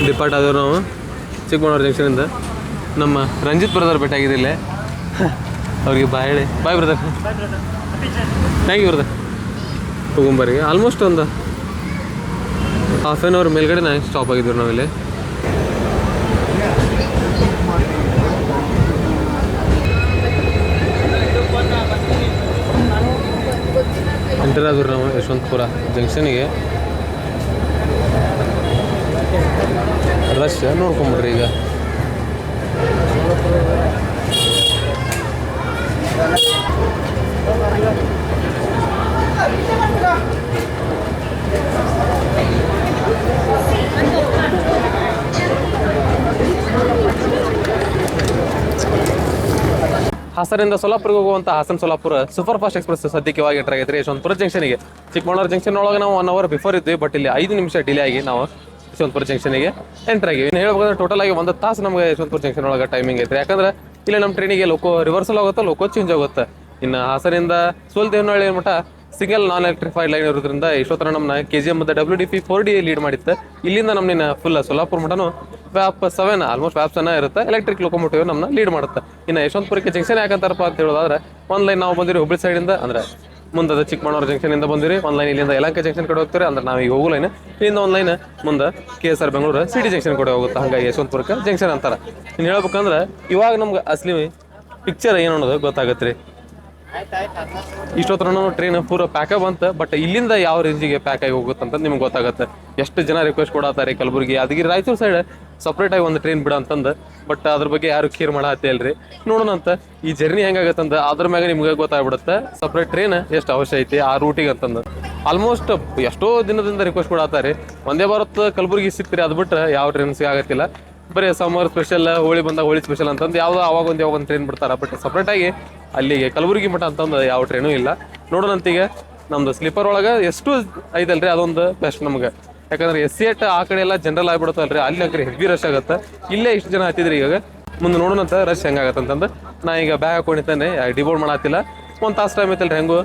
ಡಿಪಾರ್ಟ್ ಆದವ್ರು ನಾವು ಚಿಕ್ಕಬಳ್ಳಾಪುರ ಜಂಕ್ಷನಿಂದ. ನಮ್ಮ ರಂಜಿತ್ ಬ್ರದರ್ ಭೇಟಿ ಆಗಿದ್ದಿಲ್ಲ, ಅವ್ರಿಗೆ ಬಾಯ್ ಹೇಳಿ. Bye brother. Thank you brother. ಹೋಗುಂಬರಿಗೆ ಆಲ್ಮೋಸ್ಟ್ ಒಂದು ½ ಮೇಲ್ಗಡೆ ಸ್ಟಾಪ್ ಆಗಿದ್ವಿ ನಾವಿಲ್ಲಿ. ಎಂಟರ್ ಆದ್ರಿ ನಾವು ಯಶವಂತಪುರ ಜಂಕ್ಷನಿಗೆ. ರಶ್ ನೋಡ್ಕೊಂಬಿಡ್ರಿ ಈಗ. ಹಾಸನದಿಂದ ಸೊಲ್ಲಾಪುರಿಗೆ ಹೋಗುವಂಥ Hassan Solapur super fast express ಸದ್ಯಕ್ಕೆ ಇವಾಗ ಎಂಟರ್ ಆಗೈತೆ ಯಶವಂತಪುರ ಜಂಕ್ಷನಿಗೆ. ಚಿಕ್ಕಮಗಳೂರು ಜಂಕ್ಷನ್ ಒಳಗೆ ನಾವು 1 ಅವರ್ ಬಿಫೋರ್ ಇದ್ವಿ, ಬಟ್ ಇಲ್ಲಿ 5 ನಿಮಿಷ ಡಿಲೇ ಆಗಿ ನಾವು ಯಶವಂತಪುರ ಜಂಕ್ಷನಿಗೆ ಎಂಟರ್ ಆಗಿವಿ. ಇನ್ನು ಹೇಳ್ಬೇಕಂದ್ರೆ ಟೋಟಲ್ ಆಗಿ 1 ತಾಸು ನಮಗೆ ಯಶವಂತಪುರ ಜಂಕ್ಷನ್ ಒಳಗೆ ಟೈಮಿಂಗ್ ಐತೆ. ಯಾಕಂದ್ರೆ ಇಲ್ಲ ನಮ್ಮ ಟ್ರೈನಿಗೆ ಲೋಕೋ ರಿವರ್ಸಲ್ ಆಗುತ್ತಾ, ಲೋಕೋ ಚೇಂಜ್ ಆಗುತ್ತೆ. ಇನ್ನು ಹಾಸನಿಂದ ಸೋಲ್ದೇವನಹಳ್ಳಿ ಮಟ್ಟ ಸಿಂಗಲ್ ನಾನ್ ಎಲೆಕ್ಟ್ರಿಫೈಡ್ ಲೈನ್ ಇರೋದ್ರಿಂದ ಇಷ್ಟೊತ್ತರ ನಮ್ಮನ್ನ KGM ಮತ್ತು WDP 4D ಲೀಡ್ ಮಾಡಿತ್ತು. ಇಲ್ಲಿಂದ ನಮ್ಮನ್ನ ಫುಲ್ ಸೊಲ್ಲಾಪುರ ಮಟನು ವ್ಯಾಪ್ 7 ಆಲ್ಮೋಸ್ಟ್ ವ್ಯಾಪ್ 7 ಇರುತ್ತೆ. ಎಲೆಕ್ಟ್ರಿಕ್ ಲೋಕೋಮೋಟಿವ್ ನಮ್ಮನ್ನ ಲೀಡ್ ಮಾಡುತ್ತೆ. ಇನ್ನು ಯಶವಂತಪುರಕ್ಕೆ ಜಂಕ್ಷನ್ ಯಾಕಂತಾರಪ್ಪ ಅಂತ ಹೇಳೋದಾದ್ರೆ ಒಂದು ಲೈನ್ ನಾವು ಬಂದಿರಿ ಹುಬ್ಬಳ್ಳಿ ಸೈಡಿಂದ, ಅಂದ್ರೆ ಮುಂದೆ ಚಿಕ್ಕಮಗಳೂರು ಜಂಕ್ಷನಿಂದ ಬಂದಿರಿ. ಒಂದು ಲೈನ್ ಇಲ್ಲಿಂದ ಯಲಹಂಕ ಜಂಕ್ಷನ್ ಕಡೆ ಹೋಗ್ತೀರಿ, ಅಂದ್ರೆ ನಾವು ಈಗ ಹೋಗೋ ಲೈನ್ ಇಲ್ಲಿಂದ ಒಂದು ಲೈನ್ ಮುಂದೆ KSR ಬೆಂಗಳೂರು ಸಿಟಿ ಜಂಕ್ಷನ್ ಕಡೆ ಹೋಗುತ್ತೆ. ಹಾಗಾಗಿ ಯಶವಂತಪುರಕ್ಕೆ ಜಂಕ್ಷನ್ ಅಂತಾರೆ. ಇನ್ನು ಹೇಳ್ಬೇಕಂದ್ರೆ ಇವಾಗ ನಮ್ಗೆ ಅಸಲಿ ಪಿಕ್ಚರ್ ಏನು ಅನ್ನೋದು ಗೊತ್ತಾಗತ್ತೆ ರೀ. ಇಷ್ಟೊತ್ತರ ಟ್ರೈನ್ ಪೂರ ಪ್ಯಾಕ ಬಂತು, ಬಟ್ ಇಲ್ಲಿಂದ ಯಾವ ರೇಂಜಿಗೆ ಪ್ಯಾಕ್ ಆಗಿ ಹೋಗುತ್ತಂತ ನಿಮ್ಗೆ ಗೊತ್ತಾಗುತ್ತೆ. ಎಷ್ಟು ಜನ ರಿಕ್ವೆಸ್ಟ್ ಕೊಡತ್ತಾರೆ ಕಲಬುರಗಿ ಯಾದಗಿರಿ ರಾಯಚೂರು ಸೈಡ್ ಸಪ್ರೇಟಾಗಿ ಒಂದು ಟ್ರೈನ್ ಬಿಡ ಅಂತಂದು, ಬಟ್ ಅದ್ರ ಬಗ್ಗೆ ಯಾರು ಕೇರ್ ಮಾಡತ್ತಲ್ರಿ. ನೋಡೋಣ ಅಂತ ಈ ಜರ್ನಿ ಹೆಂಗಾಗತ್ತಂದ ಅದ್ರ ಮ್ಯಾಗ ನಿಮ್ಗೆ ಗೊತ್ತಾಗ್ಬಿಡುತ್ತೆ ಸಪ್ರೇಟ್ ಟ್ರೈನ್ ಎಷ್ಟು ಅವಶ್ಯ ಐತಿ ಆ ರೂಟಿಗೆ ಅಂತಂದು. ಆಲ್ಮೋಸ್ಟ್ ಎಷ್ಟೋ ದಿನದಿಂದ ರಿಕ್ವೆಸ್ಟ್ ಕೊಡತ್ತಾರೆ. ಒಂದೇ ಭಾರತ್ ಕಲಬುರಗಿ ಸಿಗ್ತೀರಿ, ಅದು ಬಿಟ್ಟರೆ ಯಾವ ಟ್ರೈನ್ ಸಿಗಾಗತ್ತಿಲ್ಲ. ಬರೀ ಸಮ್ಮರ್ ಸ್ಪೆಷಲ್, ಹೋಳಿ ಬಂದಾಗ ಹೋಳಿ ಸ್ಪೆಷಲ್ ಅಂತಂದು ಯಾವುದೋ ಯಾವಾಗ ಒಂದು ಟ್ರೈನ್ ಬಿಡ್ತಾರೆ. ಬಟ್ ಸಪ್ರೇಟಾಗಿ ಅಲ್ಲಿಗೆ ಕಲಬುರಗಿ ಮಠ ಅಂತಂದು ಯಾವ ಟ್ರೈನು ಇಲ್ಲ. ನೋಡೋಣಂತೀಗ ನಮ್ದು ಸ್ಲೀಪರ್ ಒಳಗೆ ಎಷ್ಟು ಐತಲ್ರಿ ಅದೊಂದು ಬೆಸ್ಟ್ ನಮ್ಗೆ. ಯಾಕಂದ್ರೆ SC8 ಆ ಕಡೆ ಎಲ್ಲ ಜನರಲ್ ಆಗಿಬಿಡುತ್ತಲ್ರಿ, ಅಲ್ಲಿ ಹಾಕ್ರಿ ಹೆವಿ ರಶ್ ಆಗುತ್ತೆ. ಇಲ್ಲೇ ಇಷ್ಟು ಜನ ಹತ್ತಿದ್ರಿ. ಈಗ ಮುಂದೆ ನೋಡೋಣಂತ ರಶ್ ಹೆಂಗಾಗತ್ತೆ ಅಂತಂದು ನಾ ಈಗ ಬ್ಯಾಗ್ ಹಾಕೊಂಡಿದ್ದಾನೆ, ಡಿಬೋರ್ಡ್ ಮಾಡತ್ತಿಲ್ಲ. 1 ತಾಸು ಟೈಮ್ ಐತಲ್ರಿ. ಹೆಂಗು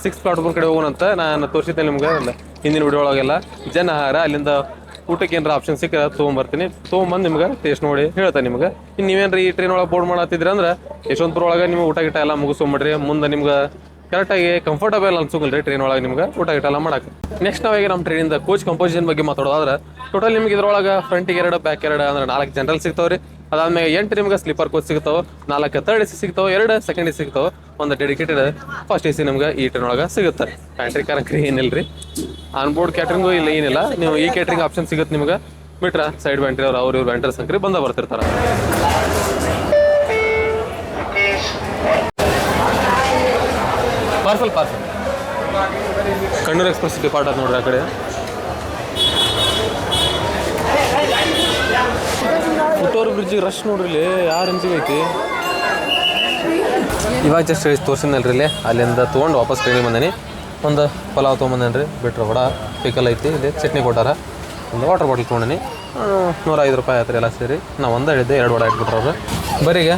6 ಪ್ಲಾಟ್ಫಾರ್ಮ್ ಕಡೆ ಹೋಗೋಣಂತ ನಾನು ತೋರಿಸಿದ್ದೆ ನಿಮ್ಗೆ ಹಿಂದಿನ ವಿಡಿಯೋ ಒಳಗೆಲ್ಲ. ಜನಹಾರ ಅಲ್ಲಿಂದ ಊಟಕ್ಕೆ ಏನಾರ ಆಪ್ಷನ್ ಸಿಕ್ಕ ತೊಗೊಂಬರ್ತೀನಿ, ತೊಗೊಂಬಂದು ನಿಮ್ಗೆ ಟೇಸ್ಟ್ ನೋಡಿ ಹೇಳ್ತೇನೆ ನಿಮ್ಗೆ. ಇನ್ನು ನೀವೇನ್ರಿ ಈ ಟ್ರೈನ್ ಒಳಗೆ ಬೋರ್ಡ್ ಮಾಡತ್ತಿದ್ರಿ ಅಂದ್ರೆ ಯಶವಂತಪುರ ಒಳಗೆ ನಿಮ್ಗೆ ಊಟ ಗಿಟ ಎಲ್ಲ ಮುಗಿಸ್ಕೊಂಬಿಡ್ರಿ. ಮುಂದೆ ನಿಮ್ಗೆ ಕರೆಕ್ಟಾಗಿ ಕಂಫರ್ಟಬಲ್ ಅನ್ಸೋಗಲ್ರಿ ಟ್ರೈನ್ ಒಳಗೆ ನಿಮ್ಗೆ ಊಟ ಗಿಟ ಎಲ್ಲ ಮಾಡಕ್ಕೆ. ನೆಕ್ಸ್ಟ್ ನಾವೀಗ ನಮ್ಮ ಟ್ರೈನಿಂದ ಕೋಚ್ ಕಂಪೋಸಿಷನ್ ಬಗ್ಗೆ ಮಾತಾಡೋದಾದ್ರೆ ಟೋಟಲ್ ನಿಮ್ಗೆ ಇದ್ರೊಳಗೆ ಫ್ರಂಟಿಗೆ 2 ಬ್ಯಾಕ್ 2 ಅಂದ್ರೆ 4 ಜನರಲ್ ಸಿಗ್ತಾವ್ರಿ. ಅದಾದ್ಮೇಲೆ 8 ನಿಮ್ಗೆ ಸ್ಲೀಪರ್ ಕೋಚ್ ಸಿಗ್ತಾವೆ, 4 ಥರ್ಡ್ AC ಸಿಗ್ತಾವೆ, 2 ಸೆಕೆಂಡ್ AC ಸಿಗ್ತಾವೆ, 1 ಡೆಡಿಕೇಟೆಡ್ ಫಸ್ಟ್ AC ನಿಮ್ಗೆ ಈ ಟ್ರೈನ್ ಒಳಗೆ ಸಿಗುತ್ತೆ. ಪ್ಯಾಂಟ್ರಿ ಕ್ಯಾರಂಕ್ರಿ ಏನಿಲ್ರಿ, ಆನ್ ಬೋರ್ಡ್ ಕ್ಯಾಟ್ರಿಂಗು ಇಲ್ಲ ಏನಿಲ್ಲ. ನೀವು ಈ ಕ್ಯಾಟ್ರಿಂಗ್ ಆಪ್ಷನ್ ಸಿಗುತ್ತೆ ನಿಮ್ಗೆ. ಬಿಟ್ರೆ ಸೈಡ್ ಬ್ಯಾಂಟ್ರಿ ಅವ್ರು ಇವ್ರು ಬ್ಯಾಂಟರ್ಸ್ ಅಂಕ್ರಿ ಬಂದ ಬರ್ತಿರ್ತಾರೆ. ಪಾರ್ಸಲ್ ಕಣ್ಣೂರು ಎಕ್ಸ್ಪ್ರೆಸ್ ಡಿಪಾರ್ಟ್ ಆದ ನೋಡ್ರಿ ಆ ಕಡೆ. ಪುತ್ತೂರು ಬ್ರಿಡ್ಜಿಗೆ ರಶ್ ನೋಡ್ರಿ, ಯಾವ ರೇಂಜಿಗೆ ಐತಿ. ಇವಾಗ ಜಸ್ಟ್ ತೋರಿಸಿದ್ನಲ್ರಿ ಇಲ್ಲಿ, ಅಲ್ಲಿಂದ ತೊಗೊಂಡು ವಾಪಸ್ ಟ್ರೈನಿಗೆ ಬಂದೇನಿ. ಒಂದು ಪಲಾವ್ ತೊಗೊಂಬಂದೇನಿ ರೀ, ಬಿಟ್ರೆ ವಡ ಪಿಕಲ್ ಐತಿ, ಇಲ್ಲಿ ಚಟ್ನಿ ಕೊಟ್ಟಾರ, ಒಂದು ವಾಟರ್ ಬಾಟಲ್ ತೊಗೊಂಡಿನಿ. 105 ರೂಪಾಯಿ ಆಯ್ತು ಎಲ್ಲ ಸೇರಿ. ನಾವು ಒಂದು ಹೇಳಿದ್ದೆ 2 ವಡ ಇಟ್ಬಿಟ್ರೆ ಅವ್ರು. ಬರೀಗ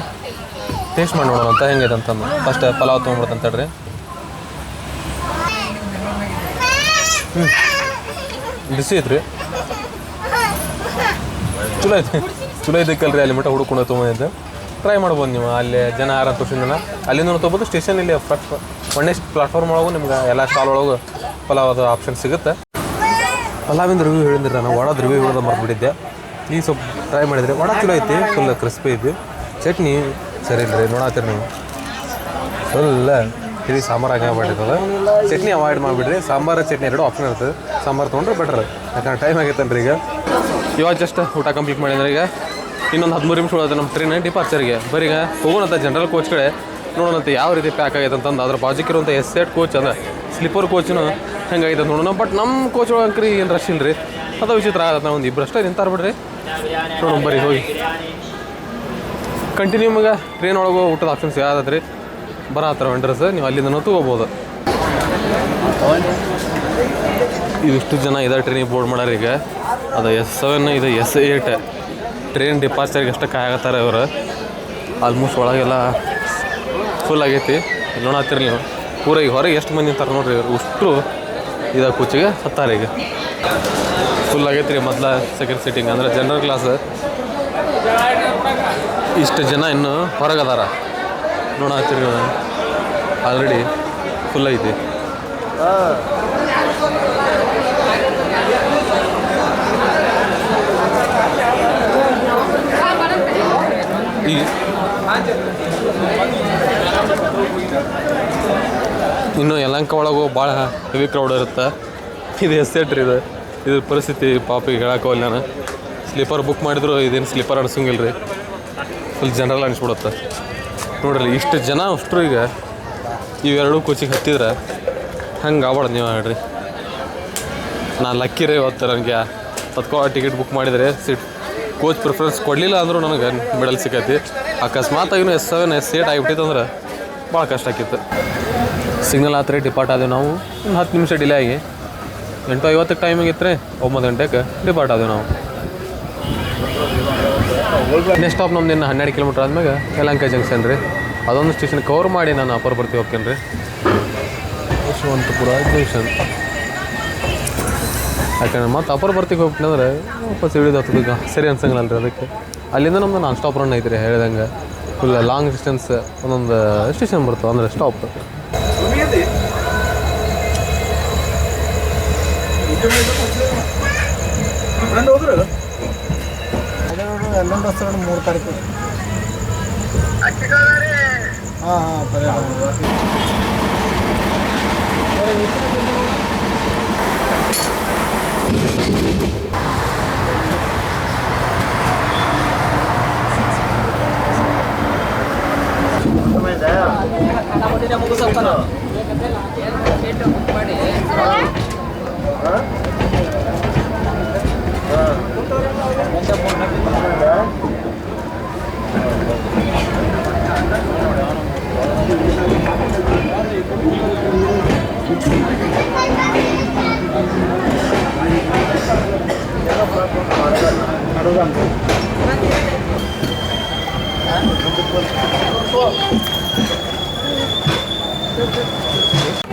ಟೇಸ್ಟ್ ಮಾಡಿ ನೋಡೋಣ ಅಂತ ಹೆಂಗೈತೆ ಅಂತಂದು. ಫಸ್ಟ್ ಪಲಾವ್ ತೊಗೊಂಡ್ಬಿಡ್ತು ಅಂತೇಳ್ರಿ. ಬಿಸಿ ಐತ್ರಿ, ಚಲೋ ಐತಲ್ರಿ. ಅಲ್ಲಿ ಮಟ್ಟ ಹುಡ್ಕೊಂಡು ತೊಗೊಂಡಿದ್ದೆ. ಟ್ರೈ ಮಾಡ್ಬೋದು ನೀವು. ಅಲ್ಲಿ ಜನ ಯಾರು ತೋರಿಸಿದ ಅಲ್ಲಿಂದ ತೊಗೋಬೋದು. ಸ್ಟೇಷನ್ ಇಲ್ಲಿ ಒಂದೇ ಪ್ಲಾಟ್ಫಾರ್ಮ್ ಒಳಗೂ ನಿಮ್ಗೆ ಎಲ್ಲ ಸ್ಟಾಲ್ ಒಳಗೂ ಪಲಾವ್ ಆಪ್ಷನ್ ಸಿಗುತ್ತೆ. ಪಲಾವಿಂದ ರಿವ್ಯೂ ಹೇಳಿದ್ರೆ ನಾನು ವಡದ ರಿವ್ಯೂ ಹೇಳೋದು ಮರ್ಬಿಟ್ಟಿದ್ದೆ. ಈಗ ಸ್ವಲ್ಪ ಟ್ರೈ ಮಾಡಿದರೆ ವಡ ಚಲೋ ಐತಿ, ಫುಲ್ ಕ್ರಿಸ್ಪಿ ಐತಿ. ಚಟ್ನಿ ಸರಿ ಇಲ್ರಿ, ನೋಡತ್ತೀರಿ ನೀವು ಫುಲ್ ಇದು ಸಾಂಬಾರು ಹಾಗೆ ಮಾಡಿರ್ತದೆ. ಚಟ್ನಿ ಅವಾಯ್ಡ್ ಮಾಡಿಬಿಡ್ರಿ. ಸಾಂಬಾರು ಚಟ್ನಿ 2 ಆಪ್ಷನ್ ಇರ್ತದೆ. ಸಾಂಬಾರು ತೊಗೊಂಡ್ರೆ ಬೆಟ್ರ್, ಯಾಕಂದ್ರೆ ಟೈಮ್ ಆಗೈತಲ್ರಿ. ಇವಾಗ ಜಸ್ಟ್ ಊಟ ಕಂಪ್ಲೀಟ್ ಮಾಡಿದ್ರೆ ಈಗ ಇನ್ನೊಂದು 13 ನಿಮಿಷ ಉಳಿದ ನಮ್ಮ ಟ್ರೈನ್ ಡಿಪಾರ್ಚರ್ಗೆ. ಬರೀ ಈಗ ಹೋಗೋಣಂತ ಜನರಲ್ ಕೋಚ್ ಕಡೆ ನೋಡೋಣಂತ ಯಾವ ರೀತಿ ಪ್ಯಾಕ್ ಆಗೈತೆ ಅಂತಂದು. ಅದ್ರ ಬಾಜುಕಿರುವಂಥ SC8 ಕೋಚ್ ಅಂದ್ರೆ ಸ್ಲೀಪರ್ ಕೋಚ್ನು ಹೆಂಗಾಗೈತೆ ನೋಡೋಣ. ಬಟ್ ನಮ್ಮ ಕೋಚ್ ಒಳಗೆ ಅಂಕ್ರಿ ಏನು ರಶ್ ಇಲ್ರಿ, ಅದು ವಿಚಿತ್ರ ಆಗತ್ತೆ. ನಾವು ಒಂದು 2 ಅಷ್ಟೇ ನಿಂತಾರ ಬಿಡ್ರಿ. ನೋಡೋಣ ಬರೀ ಹೋಗಿ ಕಂಟಿನ್ಯೂ ಈಗ ಟ್ರೈನ್ ಒಳಗೆ ಊಟದ ಆಪ್ಷನ್ಸ್ ಯಾವ್ದು ರೀ ಬರತ್ತಾರ ವೆಂಡರ್ಸ್, ನೀವು ಅಲ್ಲಿಂದ ತೊಗೋಬೋದು. ಇದಿಷ್ಟು ಜನ ಇದೇ ಟ್ರೈನಿಗೆ ಬೋರ್ಡ್ ಮಾಡ್ಯಾರ. ಈಗ ಅದು S7 ಇದು S8 ಟ್ರೈನ್ ಡಿಪಾರ್ಚರ್ಗೆ ಅಷ್ಟೇ ಕಾಯಕತ್ತಾರೆ ಇವರು. ಆಲ್ಮೋಸ್ಟ್ ಒಳಗೆಲ್ಲ ಫುಲ್ ಆಗೈತಿ. ನೋಡತ್ತೀರಿ ನೀವು ಪೂರ. ಈಗ ಹೊರಗೆ ಎಷ್ಟು ಮಂದಿ ನಿಂತಾರೆ ನೋಡ್ರಿ, ಅಷ್ಟು ಇದಾಗ ಕೂಚಿಗೆ ಹತ್ತಾರೆ. ಈಗ ಫುಲ್ ಆಗೈತಿ ರೀ. ಮೊದಲ ಸೆಕೆಂಡ್ ಸೀಟಿಂಗ್ ಅಂದರೆ ಜನರಲ್ ಕ್ಲಾಸ್. ಇಷ್ಟು ಜನ ಇನ್ನೂ ಹೊರಗದಾರ ನೋಡತ್ತೀರಿ ನೀವು. ಆಲ್ರೆಡಿ ಫುಲ್ ಐತಿ. ಇನ್ನು ಯಲಹಂಕ ಒಳಗೆ ಭಾಳ ಹೆವಿ ಕ್ರೌಡ್ ಇರುತ್ತೆ. ಇದು ಎಸ್ಟೇಟ್ ರೀ. ಇದ್ರ ಪರಿಸ್ಥಿತಿ ಪಾಪಿಗೆ ಹೇಳೋಕ್ಕೋಲ್ಲ. ನಾನು ಸ್ಲೀಪರ್ ಬುಕ್ ಮಾಡಿದ್ರು ಇದೇನು ಸ್ಲೀಪರ್ ಅನ್ಸಂಗಿಲ್ಲ ರೀ. ಫುಲ್ ಜನರಲ್ ಅನಿಸ್ಬಿಡುತ್ತೆ ನೋಡ್ರಿ. ಇಷ್ಟು ಜನ ಅಷ್ಟರು ಈಗ ಇವೆರಡು ಕೋಚಿಗೆ ಹತ್ತಿದ್ರೆ ಹಂಗೆ ಆಗ್ಬಾರ್ದು ನೀವು ಹೇಳ್ರಿ. ನಾನು ಲಕ್ಕಿ ರೀ ಇವತ್ತು ನನಗೆ ಟಿಕೆಟ್ ಬುಕ್ ಮಾಡಿದರೆ ಸೀಟ್ ಕೋಚ್ ಪ್ರಿಫರೆನ್ಸ್ ಕೊಡಲಿಲ್ಲ ಅಂದರೂ ನನಗೆ ಮೆಡಲ್ ಸಿಕ್ಕೈತಿ. ಅಕಸ್ಮಾತಾಗಿನೂ S7 S8 ಆಗಿಬಿಟ್ಟಿತ್ತು ಅಂದ್ರೆ ಭಾಳ ಕಷ್ಟ ಆಕಿತ್ತು. ಸಿಗ್ನಲ್ ಆತ್ರಿ ಡಿಪಾರ್ಟ್ ಆದೆವು ನಾವು. ಒಂದು 10 ನಿಮಿಷ ಡಿಲೇ ಆಗಿ 8:50 ಟೈಮಿಂಗ್ ಇತ್ತು ರೀ. 9 ಗಂಟೆಗೆ ಡಿಪಾರ್ಟ್ ಆದೆವು ನಾವು. ನೆಕ್ಸ್ಟ್ ಸ್ಟಾಪ್ ನಮ್ದು ಇನ್ನು 12 ಕಿಲೋಮೀಟ್ರ್ ಆದ್ಮೇಲೆ ಯಲಹಂಕ ಜಂಕ್ಷನ್ ರೀ. ಅದೊಂದು ಸ್ಟೇಷನ್ ಕವರ್ ಮಾಡಿ ನಾನು ಅಪರ್ ಬರ್ತೀವಿ ಹೋಗ್ತೇನೆ ರೀ. ಯಶವಂತಪುರ ಜಂಕ್ಷನ್. ಯಾಕಂದ್ರೆ ಮತ್ತೆ ಅಪರ್ ಬರ್ತಿಗೆ ಹೋಗ್ಬಿಟ್ಟಂದ್ರೆ ವಾಪಸ್ ಹಿಡಿದು ಸರಿ ಅನ್ಸಂಗಿಲ್ಲ ರೀ. ಅದಕ್ಕೆ ಅಲ್ಲಿಂದ ನಮ್ದು ನಾನ್ ಸ್ಟಾಪ್ ರನ್ ಐತ್ರಿ. ಹೇಳಿದಂಗೆ ಫುಲ್ ಲಾಂಗ್ ಡಿಸ್ಟೆನ್ಸ್ ಒಂದೊಂದು ಸ್ಟೇಷನ್ ಬರ್ತವೆ ಅಂದರೆ ಸ್ಟಾಪ್. ಎಲ್ಲೊಂದು 3 ತಾರೀಕು.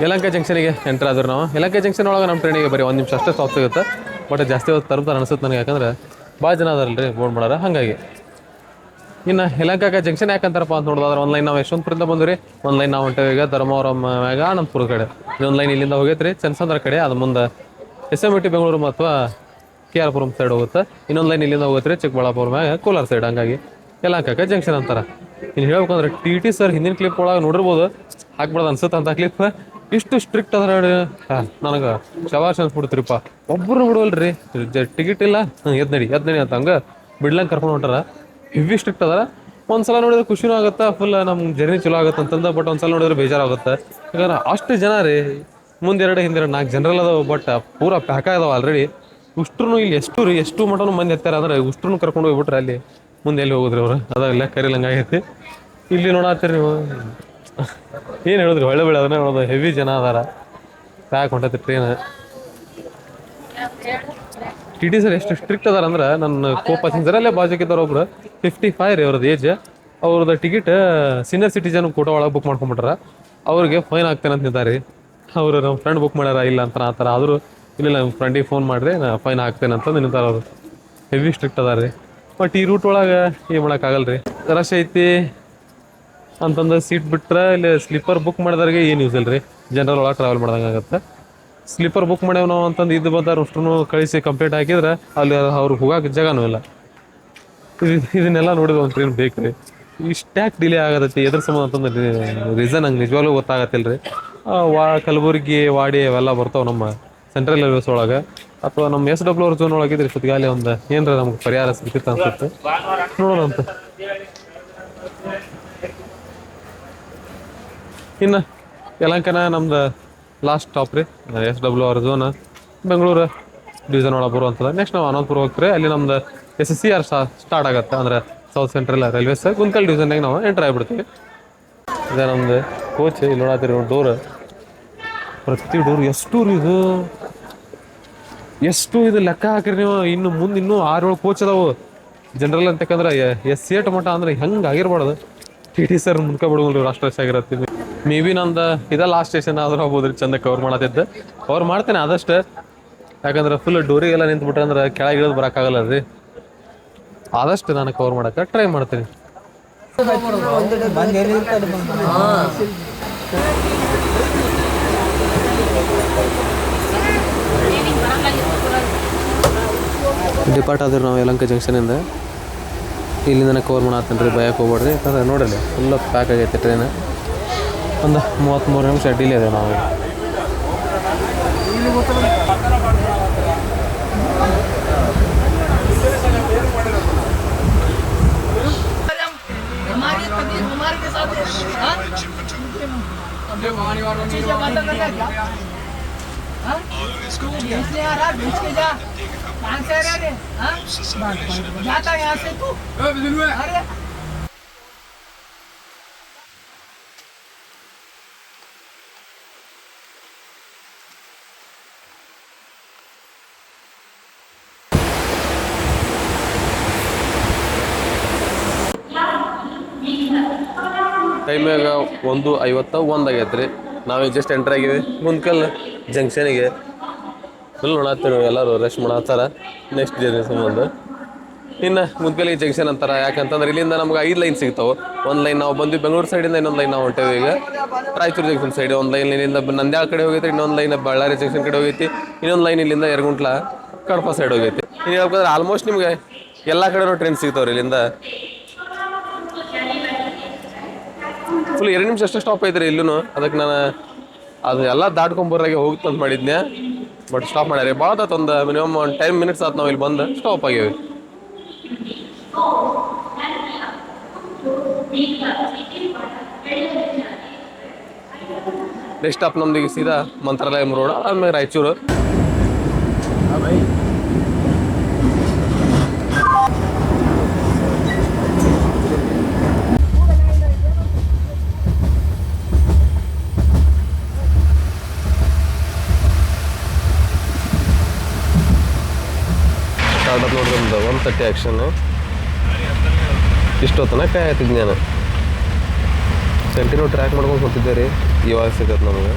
ಯಲಹಂಕ ಜಂಕ್ಷನಿಗೆ ಎಂಟ್ರ್ ಆದ್ರೆ ನಾವು ಯಲಹಂಕ ಜಂಕ್ಷನ್ ಒಳಗೆ ನಮ್ಮ ಟ್ರೈನಿಗೆ ಬರೀ 1 ನಿಮಿಷ ಅಷ್ಟೇ ಸ್ಟಾಪ್ ಸಿಗುತ್ತೆ. ಬಟ್ ಜಾಸ್ತಿ ಹೊತ್ತು ತರ್ತಾರೆ ಅನಿಸುತ್ತೆ ನನಗೆ. ಯಾಕಂದ್ರೆ ಭಾಳ ಜನ ಅದಾರಲ್ಲ ರೀ ಬೋರ್ಡ್ ಮಾಡೋರು. ಹಾಗಾಗಿ ಇನ್ನು ಯಲಹಂಕ ಜಂಕ್ಷನ್ ಯಾಕಂತಾರಪ್ಪ ಅಂತ ನೋಡೋದಾದ್ರೆ ಒಂದು ಲೈನ್ ನಾವು ಯಶವಂತಪುರದಿಂದ ಬಂದ್ರಿ. ಒಂದು ಲೈನ್ ನಾವು ಹೊಂಟೇವಿ ಈಗ ಧರ್ಮವರಂ ಮ್ಯಾಗ ಆನಂದಪುರದ ಕಡೆ. ಇನ್ನೊಂದು ಲೈನ್ ಇಲ್ಲಿಂದ ಹೋಗೈತೆ ರೀ ಚನ್ನಸಂದ್ರ ಕಡೆ. ಅದು ಮುಂದೆ SMT ಬೆಂಗಳೂರು ಅಥವಾ KR ಪುರಂ ಸೈಡ್ ಹೋಗುತ್ತೆ. ಇನ್ನೊಂದು ಲೈನ್ ಇಲ್ಲಿಂದ ಹೋಗುತ್ತೆ ರೀ ಚಿಕ್ಕಬಳ್ಳಾಪುರ ಮ್ಯಾಗ ಕೋಲಾರ ಸೈಡ್. ಹಂಗಾಗಿ ಯಲಹಂಕ ಜಂಕ್ಷನ್ ಅಂತಾರೆ. ಇನ್ನು ಹೇಳ್ಬೇಕಂದ್ರೆ TT ಸರ್ ಹಿಂದಿನ ಕ್ಲಿಪ್ ಒಳಗೆ ನೋಡಿರ್ಬೋದು. ಹಾಕ್ಬಿಡೋದು ಅನ್ಸುತ್ತೆ ಅಂತ ಕ್ಲಿಪ್. ಇಷ್ಟು ಸ್ಟ್ರಿಕ್ಟ್ ಅದ ನನಗೆ ಶವಾರ್ಷ ಅನ್ಸ್ಬಿಡ್ತೀರಿಪ್ಪ. ಒಬ್ಬರು ಬಿಡವಲ್ರಿ. ಟಿಕೆಟ್ ಇಲ್ಲ ಎದ್ ನಡಿ ಅಂತ ಹಂಗೆ ಬಿಡ್ಲಂಗೆ ಕರ್ಕೊಂಡು ಹೊಂಟಾರ. ಹೆವಿ ಸ್ಟ್ರಿಕ್ಟ್ ಅದಾರ. ಒಂದ್ಸಲ ನೋಡಿದ್ರೆ ಖುಷಿನೂ ಆಗುತ್ತೆ. ಫುಲ್ ನಮ್ಮ ಜರ್ನಿ ಚಲೋ ಆಗುತ್ತೆ ಅಂತಂದ. ಬಟ್ ಒಂದ್ಸಲ ನೋಡಿದ್ರೆ ಬೇಜಾರಾಗುತ್ತೆ. ಯಾಕಂದ್ರೆ ಅಷ್ಟು ಜನ ರೀ. ಮುಂದೆರಡು ಹಿಂದೆರಡು 4 ಜನರಲ್ ಅದಾವ. ಬಟ್ ಪೂರ ಪ್ಯಾಕ ಅದಾವ ಆಲ್ರೆಡಿ. ಉಷ್ಟ್ರು ಇಲ್ಲಿ ಎಷ್ಟು ಮಟನು ಮಂದಿ ಎತ್ತಾರ ಅಂದ್ರೆ ಉಷ್ಟ್ರೂ ಕರ್ಕೊಂಡು ಹೋಗ್ಬಿಟ್ರೆ ಅಲ್ಲಿ ಮುಂದೆ ಎಲ್ಲಿ ಹೋಗಿದ್ರಿ ಅವ್ರು. ಅದಾಗಲ್ಲ ಕರಿಲಂಗೆ ಆಗೈತಿ. ಇಲ್ಲಿ ನೋಡತ್ತೀರಿ ನೀವು. ಏನು ಹೇಳಿದ್ರಿ ಒಳ್ಳೆ ಬೆಳೆ ಅದನ್ನೇ ನೋಡೋದು. ಹೆವಿ ಜನ ಅದಾರ. ಪ್ಯಾಕ್ ಹೊಂಟೈತಿ ಟ್ರೈನ್. TT ಸರ್ ಎಷ್ಟು ಸ್ಟ್ರಿಕ್ಟ್ ಅದಾರ ಅಂದ್ರೆ ನನ್ನ ಪ್ಯಾಸೆಂಜರ್ ಅಲ್ಲೇ ಬಾಜುಕಿದ್ದವ್ರು ಒಬ್ರು 55 ರೀ ಅವ್ರದ್ದು ಏಜ್. ಅವ್ರದ್ದು ಟಿಕೆಟ್ ಸೀನಿಯರ್ ಸಿಟಿಜನ್ ಕೋಟಾ ಒಳಗೆ ಬುಕ್ ಮಾಡ್ಕೊಂಬಿಟ್ರ. ಅವ್ರಿಗೆ ಫೈನ್ ಆಗ್ತೇನೆ ಅಂತಿದ್ದಾರೆ ರೀ. ಅವರು ನಮ್ಮ ಫ್ರೆಂಡ್ ಬುಕ್ ಮಾಡ್ಯಾರ ಇಲ್ಲ ಅಂತ ಆ ಥರ. ಆದರೂ ಇಲ್ಲ ನಮ್ಮ ಫ್ರೆಂಡಿಗೆ ಫೋನ್ ಮಾಡಿರಿ ನಾ ಫೈನ್ ಹಾಕ್ತೇನೆ ಅಂತಂದು ನಿಂತಾರೆ ಅವರು. ಹೆವಿ ಸ್ಟ್ರಿಕ್ಟ್ ಅದಾರ ರೀ. ಬಟ್ ಈ ರೂಟ್ ಒಳಗೆ ಏನು ಮಾಡೋಕ್ಕಾಗಲ್ಲ ರೀ. ರಶ್ ಐತಿ ಅಂತಂದು ಸೀಟ್ ಬಿಟ್ರೆ ಇಲ್ಲಿ ಸ್ಲೀಪರ್ ಬುಕ್ ಮಾಡಿದವ್ರಿಗೆ ಏನು ಯೂಸ್ ಇಲ್ಲ ರೀ. ಜನರಲ್ ಒಳಗೆ ಟ್ರಾವೆಲ್ ಮಾಡ್ದಂಗೆ ಆಗುತ್ತೆ. ಸ್ಲೀಪರ್ ಬುಕ್ ಮಾಡ್ಯಾವ ನಾವು ಅಂತಂದು ಇದು ಬಂದಾರ ಅಷ್ಟೂ ಕಳಿಸಿ ಕಂಪ್ಲೀಟ್ ಹಾಕಿದ್ರೆ ಅಲ್ಲಿ ಅವ್ರಿಗೆ ಹೋಗೋಕೆ ಜಾಗನೂ ಇಲ್ಲ. ಇದನ್ನೆಲ್ಲ ನೋಡಿದ್ರೆ ಒಂದು ಟ್ರೈನ್ ಬೇಕು ರೀ. ಇಷ್ಟ್ಯಾಕೆ ಡಿಲೇ ಆಗತೈತಿ ಎದ್ರ ಸಂಬಂಧ ಅಂತಂದ್ರೆ ರೀಸನ್ ಹಂಗೆ ನಿಜವಾಗ್ಲೂ ಗೊತ್ತಾಗತ್ತಿಲ್ಲ ರೀ. ಕಲಬುರಗಿ ವಾಡಿ ಅವೆಲ್ಲ ಬರ್ತಾವೆ ನಮ್ಮ ಸೆಂಟ್ರಲ್ ರೈಲ್ವೇಸ್ ಒಳಗೆ. ಅಥವಾ ನಮ್ಮ SW ಝೋನ್ ಒಳಗಿದ್ರೆ ಇಷ್ಟೊತ್ತಿಗೆ ಅಲ್ಲಿ ಒಂದು ಏನರ ನಮ್ಗೆ ಪರಿಹಾರ ಸಿಗ್ತಿತ್ತು ಅನ್ಸುತ್ತೆ. ನೋಡೋಣ ಅಂತ. ಇನ್ನು ಯಲಹಂಕನ ನಮ್ದು ಲಾಸ್ಟ್ ಸ್ಟಾಪ್ ರೀ. SW ಝೋನ್ ಬೆಂಗಳೂರು ಡಿವಿಷನ್ ಒಳಗೆ ಬರುವಂಥದ್ದು. ನೆಕ್ಸ್ಟ್ ನಾವು ಅನಂತಪುರ ಹೋಗ್ತೀರಿ. ಅಲ್ಲಿ ನಮ್ದು SSCR ಸ್ಟಾರ್ಟ್ ಆಗುತ್ತೆ. ಅಂದರೆ ಸೌತ್ ಸೆಂಟ್ರಲ್ ರೈಲ್ವೇಸ್ ಗುಂತ್ಕಲ್ ಡಿವಿಷನ್ನಾಗ ನಾವು ಎಂಟ್ರ್ ಆಗಿಬಿಡ್ತೀವಿ. ಇದೇ ನಮ್ಮದು ಕೋಚ್. ಇಲ್ಲಿ ನೋಡತ್ತೀರಿ ಡೋರ್. ಪ್ರತಿ ಡೋರ್ ಎಷ್ಟು ಇದು ಲೆಕ್ಕ ಹಾಕಿರಿ ನೀವು. ಇನ್ನು ಮುಂದೆ ಇನ್ನೂ 6-7 ಕೋಚ್ ಅದಾವು ಜನರಲ್ ಅಂತಕ್ಕಂದ್ರೆ S8 ಮಟ್ಟ ಅಂದ್ರೆ ಹೆಂಗೆ ಆಗಿರ್ಬಾರ್ದು. TT sir ಮುನ್ಕೊಬಿಡ್ಬೋದು. ಅಷ್ಟು ರಶ್ ಆಗಿರತ್ತೆ. ಮೇ ಬಿ ನಂದು ಇದೇ ಲಾಸ್ಟ್ ಸ್ಟೇಷನ್ ಆದ್ರೂ ಹೋಗ್ಬೋದ್ರಿ. ಚಂದ ಕವರ್ ಮಾಡತ್ತಿದ್ದೆ. ಕವರ್ ಮಾಡ್ತೇನೆ ಆದಷ್ಟು. ಯಾಕಂದ್ರೆ ಫುಲ್ ಡೋರಿಗೆಲ್ಲ ನಿಂತ್ಬಿಟ್ರೆ ಅಂದ್ರೆ ಕೆಳಗೆ ಇಳಿದು ಬರೋಕ್ಕಾಗಲ್ಲ ರೀ. ಆದಷ್ಟು ನಾನು ಕವರ್ ಮಾಡೋಕ್ಕೆ ಟ್ರೈ ಮಾಡ್ತೀನಿ. ಡಿಪಾರ್ಟ್ ಆದ್ರೆ ನಾವು ಯಲಹಂಕ ಜಂಕ್ಷನಿಂದ ಇಲ್ಲಿಂದ ಕವರ್ ಮಾಡತ್ತೇನೆ ರೀ. ಭಯಕ್ಕೆ ಹೋಗ್ಬೇಡ್ರಿ. ಯಾಕಂದ್ರೆ ನೋಡಲಿ ಫುಲ್ ಪ್ಯಾಕ್ ಆಗೈತೆ ಟ್ರೈನ್. ಒಂದು 33 ನಿಮಿಷ ಡಿಲೇ ಇದೆ ನಾವು. जाता यहाँ से तू अरे ಟೈಮ್ಯಾಗ 1:51 ಆಗೈತೆ ರೀ. ನಾವೀಗ ಜಸ್ಟ್ ಎಂಟ್ರ್ ಆಗಿವಿ ಮುಂದ್ಕಲ್ ಜಂಕ್ಷನಿಗೆ. ಫುಲ್ ನೋಡತ್ತೀವಿ ಎಲ್ಲರೂ ರೆಸ್ಟ್ ಮಾಡತ್ತಾರ ನೆಕ್ಸ್ಟ್ ಜರ್ನಿ ಸಂಬಂಧ. ಇನ್ನು ಮುಂದ್ಕಲ್ಲಿಗೆ ಜಂಕ್ಷನ್ ಅಂತಾರೆ, ಯಾಕಂತಂದ್ರೆ ಇಲ್ಲಿಂದ ನಮ್ಗೆ 5 ಲೈನ್ ಸಿಗ್ತಾವೆ. ಒಂದು ಲೈನ್ ನಾವು ಬಂದ್ವಿ ಬೆಂಗಳೂರು ಸೈಡಿಂದ, ಇನ್ನೊಂದು ಲೈನ್ ನಾವು ಹೊಂಟೇವಿ ಈಗ ರಾಯಚೂರು ಜಂಕ್ಷನ್ ಸೈಡ್. ಒಂದು ಲೈನ್ ಇಲ್ಲಿಂದ ನಂದ್ಯಾಳ ಕಡೆ ಹೋಗೈತಿ, ಇನ್ನೊಂದು ಲೈನ್ ಬಳ್ಳಾರಿ ಜಂಕ್ಷನ್ ಕಡೆ ಹೋಗೈತಿ, ಇನ್ನೊಂದು ಲೈನ್ ಇಲ್ಲಿಂದ ಯರಗುಂಟ್ಲ ಕಡಪ ಸೈಡ್ ಹೋಗೈತಿ. ಇನ್ನು ಹೇಳ್ಬೇಕಂದ್ರೆ ಆಲ್ಮೋಸ್ಟ್ ನಿಮಗೆ ಎಲ್ಲ ಕಡೆನೂ ಟ್ರೈನ್ ಸಿಗ್ತಾವ್ರಿ ಇಲ್ಲಿಂದ. ಫುಲ್ 2 ನಿಮಿಷ ಅಷ್ಟೇ ಸ್ಟಾಪ್ ಐತ್ರಿ ಇಲ್ಲೂ. ಅದಕ್ಕೆ ನಾನು ಅದು ಎಲ್ಲ ದಾಟ್ಕೊಂಬರಾಗೆ ಹೋಗುತ್ತೆ ಅಂತ ಮಾಡಿದ್ನೆ, ಬಟ್ ಸ್ಟಾಪ್ ಮಾಡ್ಯಾರ. ಭಾಳ ಆತು, ಒಂದು ಮಿನಿಮಮ್ 10 ಮಿನಿಟ್ಸ್ ಆತು ನಾವು ಇಲ್ಲಿ ಬಂದು ಸ್ಟಾಪ್ ಆಗೇವಿ. ನೆಕ್ಸ್ಟ್ ಸ್ಟಾಪ್ ನಮ್ದು ಸೀದಾ ಮಂತ್ರಾಲಯಂ ರೋಡ್, ಆದ್ಮೇಲೆ ರಾಯಚೂರು. ಸ್ಟಾರ್ಟ್ ನೋಡ್ರಿ ಒಂದು 1:30 ಆ್ಯಕ್ಷನ್. ಇಷ್ಟೊತ್ತನ ಕಾಯ್ತಿದ್ ನಾನು ಕಂಟಿನ್ಯೂ ಟ್ರ್ಯಾಕ್ ಮಾಡ್ಕೊಂಡು ಕೂತಿದ್ದೆ ರೀ. ಇವಾಗ ಸಿಗತ್ತೆ ನಮಗೆ.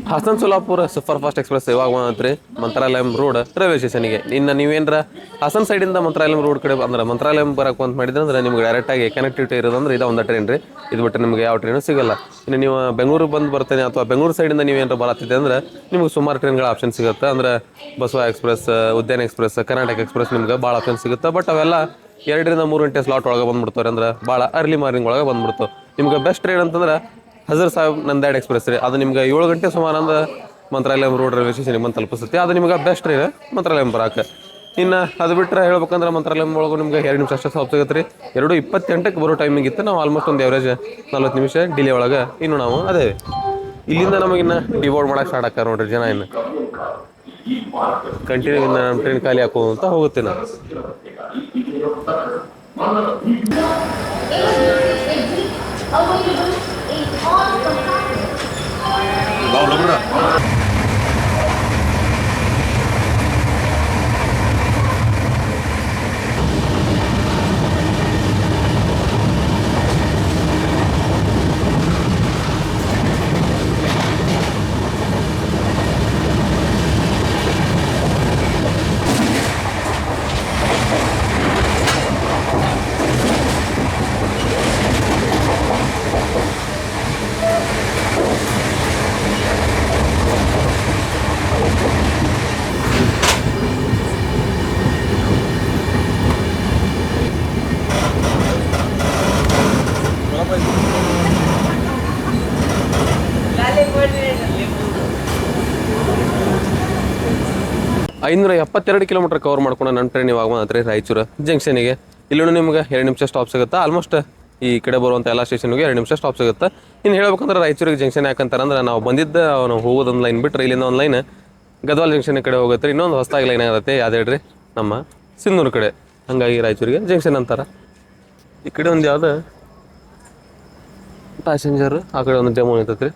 Hassan Solapur super fast express ಇವಾಗ ಬಂತ್ರಿ ಮಂತ್ರಾಲಯಂ ರೋಡ್ ರೈಲ್ವೆ ಸ್ಟೇಷನ್ಗೆ. ಇನ್ನು ನೀವೇನರ ಹಾಸನ್ ಸೈಡಿಂದ ಮಂತ್ರಾಲಯಂ ರೋಡ್ ಕಡೆ ಅಂದ್ರೆ ಮಂತ್ರಾಲಯಂ ಬರಕ್ಕೆ ಅಂತ ಮಾಡಿದ್ರೆ ಅಂದ್ರೆ ನಿಮ್ಗೆ ಡೈರೆಕ್ಟಾಗಿ ಕನೆಕ್ಟಿವಿಟಿ ಇರೋದಂದ್ರೆ ಇದು ಒಂದು ಟ್ರೈನ್ ರೀ. ಇದು ಬಿಟ್ಟು ನಿಮಗೆ ಯಾವ ಟ್ರೈನು ಸಿಗಲ್ಲ. ಇನ್ನು ನೀವು ಬೆಂಗಳೂರು ಬಂದು ಬರ್ತೇನೆ ಅಥವಾ ಬೆಂಗಳೂರು ಸೈಡಿಂದ ನೀವೇನಾರು ಬರತ್ತಿದ್ದೆ ಅಂದ್ರೆ ನಿಮ್ಗೆ ಸುಮಾರು ಟ್ರೈನ್ಗಳ ಆಪ್ಷನ್ ಸಿಗುತ್ತೆ. ಅಂದ್ರೆ ಬಸವ ಎಕ್ಸ್ಪ್ರೆಸ್, ಉದ್ಯಾನ ಎಕ್ಸ್ಪ್ರೆಸ್, ಕರ್ನಾಟಕ ಎಕ್ಸ್ಪ್ರೆಸ್ ನಿಮ್ಗೆ ಭಾಳ ಆಪ್ಷನ್ ಸಿಗುತ್ತೆ. ಬಟ್ ಅವೆಲ್ಲ 2 ರಿಂದ 3 ಗಂಟೆ ಸ್ಲಾಟ್ ಒಳಗೆ ಬಂದ್ಬಿಡ್ತಾರೆ. ಅಂದ್ರೆ ಭಾಳ ಅರ್ಲಿ ಮಾರ್ನಿಂಗ್ ಒಳಗೆ ಬಂದ್ಬಿಡ್ತಾವೆ. ನಿಮ್ಗೆ ಬೆಸ್ಟ್ ಟ್ರೈನ್ ಅಂತಂದ್ರೆ ಹಜರ್ ಸಾಹೇಬ್ ನಂದ್ಯಾಡ್ ಎಕ್ಸ್ಪ್ರೆಸ್ ರೀ. ಅದು ನಿಮ್ಗೆ 7 ಗಂಟೆ ಸುಮಾರು ಅಂದ್ರೆ ಮಂತ್ರಾಲಯಂ ರೋಡ್ ರೈಲ್ವೆ ಸ್ಟೇಷನ್ಗೆ ಬಂದು ತಲುಪಿಸುತ್ತೆ. ಅದು ನಿಮ್ಗೆ ಬೆಸ್ಟ್ ಟ್ರೈನ್ ಮಂತ್ರಾಲಯಂ ಬರೋಕೆ. ಇನ್ನು ಅದು ಬಿಟ್ಟರೆ ಹೇಳ್ಬೇಕಂದ್ರೆ ಮಂತ್ರಾಲಯಂ ಒಳಗೂ ನಿಮ್ಗೆ 2 ನಿಮಿಷ ಅಷ್ಟೇ ಸ್ಟಾಪ್ ಸಿಗುತ್ತೆ ರೀ. 2:28ಕ್ಕೆ ಬರೋ ಟೈಮಿಂಗ್ ಇತ್ತು. ನಾವು ಆಲ್ಮೋಸ್ಟ್ ಒಂದು ಎವರೇಜ್ 40 ನಿಮಿಷ ಡಿಲೇ ಒಳಗೆ ಇನ್ನು ನಾವು ಅದೇ ಇಲ್ಲಿಂದ ನಮಗಿನ್ನು ಡಿವೋರ್ಡ್ ಮಾಡೋಕೆ ಸ್ಟಾರ್ಟ್ ಆಗ್ತಾರೆ ನೋಡ್ರಿ ಜನ. ಇನ್ನು ಕಂಟಿನ್ಯೂ ಇನ್ನು ನಮ್ಮ ಟ್ರೈನ್ ಖಾಲಿ ಹಾಕೋದು ಅಂತ ಹೋಗುತ್ತೆ ನಾವು. ಐನೂರ 72 ಕಿಲೋಮೀಟರ್ ಕವರ್ ಮಾಡ್ಕೊಂಡು ನನ್ನ ಟ್ರೈನ್ ಇವಾಗ ಬಂದ್ರೆ ರಾಯಚೂರು ಜಂಕ್ಷನಿಗೆ. ಇಲ್ಲೂ ನಿಮ್ಗೆ 2 ನಿಮಿಷ ಸ್ಟಾಪ್ ಸಿಗುತ್ತೆ. ಆಲ್ಮೋಸ್ಟ್ ಈ ಕಡೆ ಬರುವಂಥ ಎಲ್ಲ ಸ್ಟೇಷನ್ಗೆ 2 ನಿಮಿಷ ಸ್ಟಾಪ್ ಸಿಗುತ್ತೆ. ಇನ್ನು ಹೇಳ್ಬೇಕಂದ್ರೆ ರಾಯಚೂರಿಗೆ ಜಂಕ್ಷನ್ ಯಾಕಂತಾರೆ ಅಂದ್ರೆ ನಾವು ಬಂದಿದ್ದ ನಾವು ಹೋಗೋದೊಂದು ಲೈನ್ ಬಿಟ್ಟರೆ ಇಲ್ಲಿಂದ ಒಂದು ಲೈನ್ ಗದ್ವಾಲ್ ಜಂಕ್ಷನ್ ಕಡೆ ಹೋಗುತ್ತೆ. ಇನ್ನೊಂದು ಹೊಸದಾಗಿ ಲೈನ್ ಆಗುತ್ತೆ ಯಾವ್ದು ಹೇಳ್ರಿ, ನಮ್ಮ ಸಿಂಧೂರು ಕಡೆ. ಹಾಗಾಗಿ ರಾಯಚೂರಿಗೆ ಜಂಕ್ಷನ್ ಅಂತಾರೆ. ಈ ಕಡೆ ಒಂದು ಯಾವ್ದು ಪ್ಯಾಸೆಂಜರ್ ಆ ಕಡೆ ಒಂದು ಡೆಮೋ ನಿಂತೈತ್ರಿ.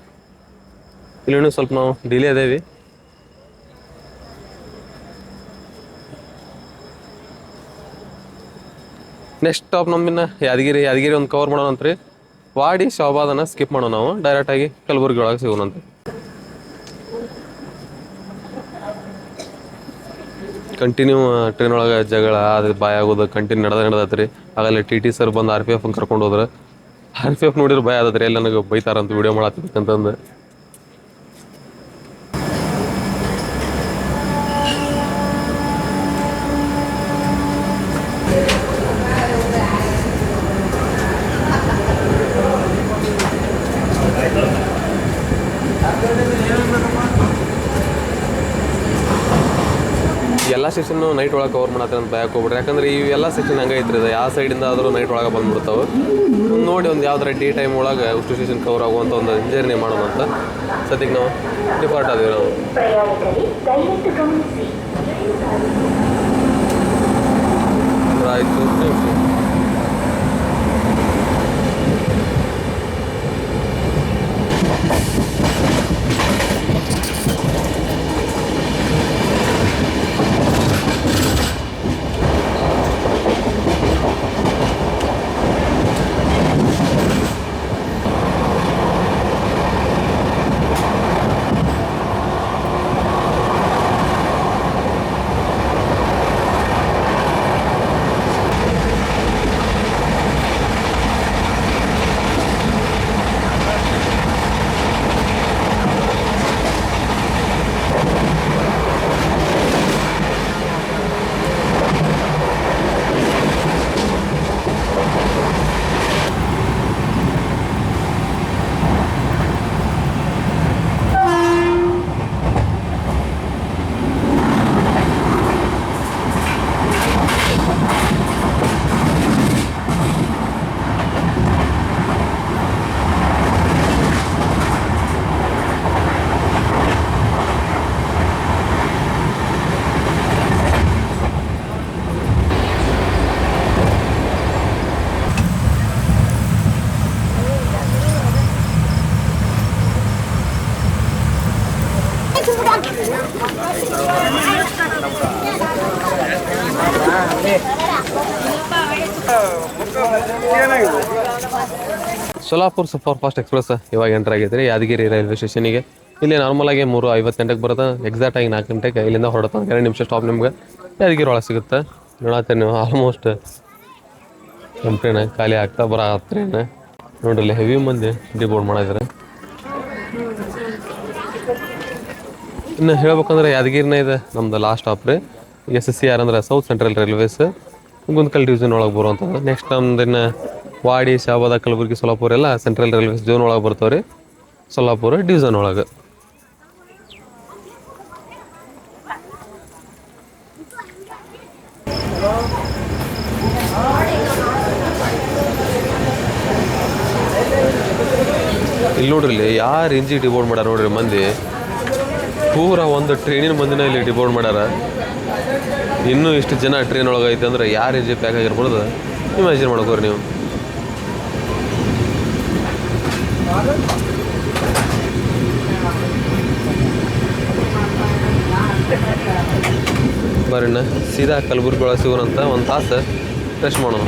ಇಲ್ಲಿ ಸ್ವಲ್ಪ ನಾವು ಡಿಲೇ ಅದೇವಿ. ನೆಕ್ಸ್ಟ್ ಸ್ಟಾಪ್ ನಮ್ಮಿನ್ನ ಯಾದಗಿರಿ ಒಂದು ಕವರ್ ಮಾಡೋಣಂತ್ರಿ. ವಾಡಿ ಶಾಬಾದನ್ನ ಸ್ಕಿಪ್ ಮಾಡೋಣ, ನಾವು ಡೈರೆಕ್ಟಾಗಿ ಕಲಬುರ್ಗಿ ಒಳಗೆ ಸಿಗೋಣಂತ. ಕಂಟಿನ್ಯೂ ಟ್ರೈನ್ ಒಳಗೆ ಜಗಳ ಅದು ಬಾಯ್ ಆಗೋದು ಕಂಟಿನ್ಯೂ ನಡೆದತ್ರಿ. ಆಗಲೇ ಟಿ ಸರ್ ಬಂದು RPF ಕರ್ಕೊಂಡು ಹೋದ್ರೆ RPF ನೋಡಿದ್ರೆ ಭಯ ಆದತ್ರಿ, ಎಲ್ಲ ನನಗೆ ಬೈತಾರಂತ ವಿಡಿಯೋ ಮಾಡತ್ತಿದ್ದಕ್ಕಂತಂದು. ಎಲ್ಲ ಸೆಕ್ಷನ್ ನೈಟ್ ಒಳಗೆ ಕವರ್ ಮಾಡತ್ತೆ ಅಂತ ಬ್ಯಾಕ್ ಹೋಗ್ಬಿಡ್ರಿ. ಯಾಕಂದ್ರೆ ಈ ಎಲ್ಲ ಸೆಕ್ಷನ್ ಹಂಗೆ ಐತ್ರಿ, ಯಾವ ಸೈಡಿಂದ ಆದರೂ ನೈಟ್ ಒಳಗೆ ಬಂದ್ಬಿಡ್ತಾವೆ. ನೋಡಿ ಒಂದು ಯಾವ್ದಾರ ಡೇ ಟೈಮ್ ಒಳಗೆ ಉಷ್ಟು ಸ್ಟೇಷನ್ ಕವರ್ ಆಗುವಂಥ ಒಂದು ಜರ್ನಿ ಮಾಡೋಣ ಅಂತ ಸದ್ಯಕ್ಕೆ ನಾವು ಡಿಪಾರ್ಟ್ ಆದ್ವಿ. ನಾವು ಆಯಿತು. ಸೋಲಾಪುರ್ ಸೂಪರ್ ಫಾಸ್ಟ್ ಎಕ್ಸ್ಪ್ರೆಸ್ ಇವಾಗ ಎಂಟರ್ ಆಗೈತ್ರಿ ಯಾದಗಿರಿ ರೈಲ್ವೆ ಸ್ಟೇಷನಿಗೆ. ಇಲ್ಲಿ ನಾರ್ಮಲಾಗಿ 3:58 ಬರುತ್ತೆ, ಎಕ್ಸಾಕ್ಟಾಗಿ 4 ಗಂಟೆಗೆ ಇಲ್ಲಿಂದ ಹೊರಡುತ್ತೆ. 2 ನಿಮಿಷ ಸ್ಟಾಪ್ ನಿಮ್ಗೆ ಯಾದಗಿರಿ ಒಳಗೆ ಸಿಗುತ್ತೆ. ನೋಡತ್ತೀರಿ ನೀವು ಆಲ್ಮೋಸ್ಟ್ ನಮ್ಮ ಟ್ರೈನ್ ಖಾಲಿ ಆಗ್ತಾ ಬರೋ ಟ್ರೈನ್ ನೋಡ್ರಿ. ಹೆವಿ ಮಂದಿ ಡಿಬೋರ್ಡ್ ಮಾಡಿದ್ದಾರೆ. ಇನ್ನು ಹೇಳ್ಬೇಕಂದ್ರೆ ಯಾದಗಿರಿನೇ ಇದೆ ನಮ್ದು ಲಾಸ್ಟ್ ಸ್ಟಾಪ್ ರೀ. SSCR ಅಂದ್ರೆ south central railways Guntakal division ಒಳಗೆ ಬರುವಂಥದ್ದು. ನೆಕ್ಸ್ಟ್ ನಮ್ದಿನ್ನು ವಾಡಿ ಶಾಬಾದ ಕಲಬುರ್ಗಿ ಸೋಲಾಪುರ ಎಲ್ಲ ಸೆಂಟ್ರಲ್ ರೈಲ್ವೇಸ್ ಝೋನ್ ಒಳಗೆ ಬರ್ತಾವೆ ರೀ, ಸೋಲಾಪುರ ಡಿವಿಷನ್ ಒಳಗೆ. ಇಲ್ಲಿ ನೋಡ್ರಿ, ಇಲ್ಲಿ ಯಾವ ರೇಂಜಿಗೆ ಡಿಬೋರ್ಡ್ ಮಾಡ್ಯಾರ ನೋಡ್ರಿ ಮಂದಿ. ಪೂರ ಒಂದು ಟ್ರೈನಿನ ಮಂದಿನ ಇಲ್ಲಿ ಡಿಬೋರ್ಡ್ ಮಾಡ್ಯಾರ. ಇನ್ನೂ ಇಷ್ಟು ಜನ ಟ್ರೈನ್ ಒಳಗೆ ಐತೆ ಅಂದ್ರೆ ಯಾವ ರೇಂಜಿಗೆ ಪ್ಯಾಕ್ ಆಗಿರ್ಬೋದು ಇಮ್ಯಾಜಿನ್ ಮಾಡ್ಕೋರಿ ನೀವು. ಬರೋಣ ಸೀದಾ ಕಲಬುರ್ಗಿ ಒಳಗೆ ಸಿಗೋಣಂತ, ಒಂದು ತಾಸು ರೆಸ್ಟ್ ಮಾಡೋಣ.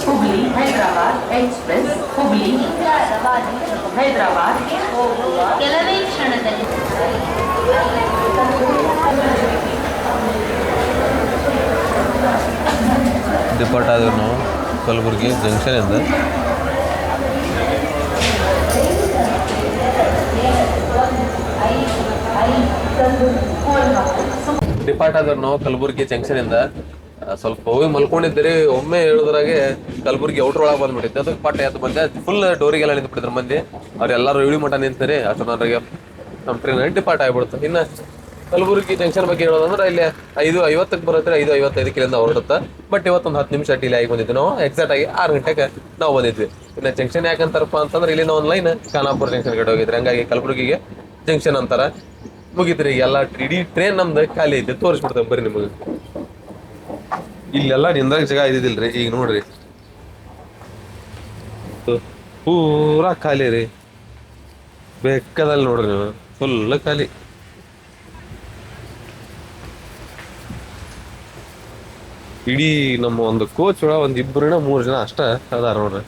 ಹುಬ್ಳಿ ಹೈದರಾಬಾದ್ ಎಕ್ಸ್ಪ್ರೆಸ್ ಹುಬ್ಳಿ ಹೈದರಾಬಾದ್ ಕೆಲವೇ ಕ್ಷಣದಲ್ಲಿ ಡಿಪಾರ್ಟ್ ಆದ್ವಿ ನಾವು ಕಲಬುರ್ಗಿ ಜಂಕ್ಷನಿಂದ. ಡಿಪಾರ್ಟ್ ಆದ್ವಿ ನಾವು ಕಲಬುರ್ಗಿ ಜಂಕ್ಷನಿಂದ. ಸ್ವಲ್ಪ ಹೋಗಿ ಮಲ್ಕೊಂಡಿದ್ದೀರಿ ಒಮ್ಮೆ ಹೇಳಿದ್ರಾಗೆ ಕಲಬುರ್ಗಿ ಔಟ್ರ್ ಒಳಗೆ ಬಂದ್ಬಿಟ್ಟಿತ್ತು ಅದಕ್ಕೆ ಪಟ್ಟ ಎದ್ದು ಬಂದೆ ಫುಲ್ ಡೋರಿಗೆಲ್ಲ ನಿಂತ್ಬಿಟ್ಟಿದ್ರು ಮಂದಿ ಅವ್ರೆಲ್ಲರೂ ಇಳಿ ಮಠ ನಿಂತಾರೆ ಅಷ್ಟೊಂದರಿಗೆ ನಮ್ಮ ಟ್ರೈನ್ ಡಿಪಾರ್ಟ್ ಆಗ್ಬಿಡ್ತು ಇನ್ನು ಕಲಬುರ್ಗಿ ಜಂಕ್ಷನ್ ಬಗ್ಗೆ ಹೇಳೋದಂದ್ರೆ ಇಲ್ಲಿ 5:50 ಬರುತ್ತೆ 5:55 ಹೊರಡುತ್ತೆ ಬಟ್ ಇವತ್ತೊಂದು 10 ನಿಮಿಷ ಡಿಲೇ ಆಗಿ ಬಂದಿದ್ವಿ ನಾವು ಎಕ್ಸಾಕ್ಟ್ ಆಗಿ 6 ಗಂಟೆಗೆ ನಾವು ಬಂದಿದ್ವಿ ಇನ್ನು ಜಂಕ್ಷನ್ ಯಾಕಂತಾರಪ್ಪ ಅಂತಂದ್ರೆ ಇಲ್ಲಿ ಒಂದು ಲೈನ್ ಖಾನಾಪುರ ಜಂಕ್ಷನ್ ಕಡೆ ಹೋಗಿದ್ರಿ ಹಂಗಾಗಿ ಕಲಬುರ್ಗಿಗೆ ಜಂಕ್ಷನ್ ಅಂತಾರ ಮುಗಿತ್ರಿ ಎಲ್ಲ ಇಡೀ ಟ್ರೈನ್ ನಮ್ದು ಖಾಲಿ ಐತಿ ತೋರಿಸ್ಬಿಡ್ತೇವೆ ಬರ್ರಿ ನಿಮಗೆ ಇಲ್ಲೆಲ್ಲ ನಿಂದ್ರಾಗ ಜಾಗ ಇದ್ದಿಲ್ರಿ ಈಗ ನೋಡ್ರಿ ಪೂರಾ ಖಾಲಿ ರೀ ಬೇಕಾದಲ್ಲಿ ನೋಡ್ರಿ ನೀವು ಫುಲ್ ಖಾಲಿ ಇಡೀ ನಮ್ಮ ಒಂದು ಕೋಚ್ ಒಳ ಒಂದ್ 2-3 ಜನ ಅಷ್ಟ ಅದಾರ ನೋಡ್ರಿ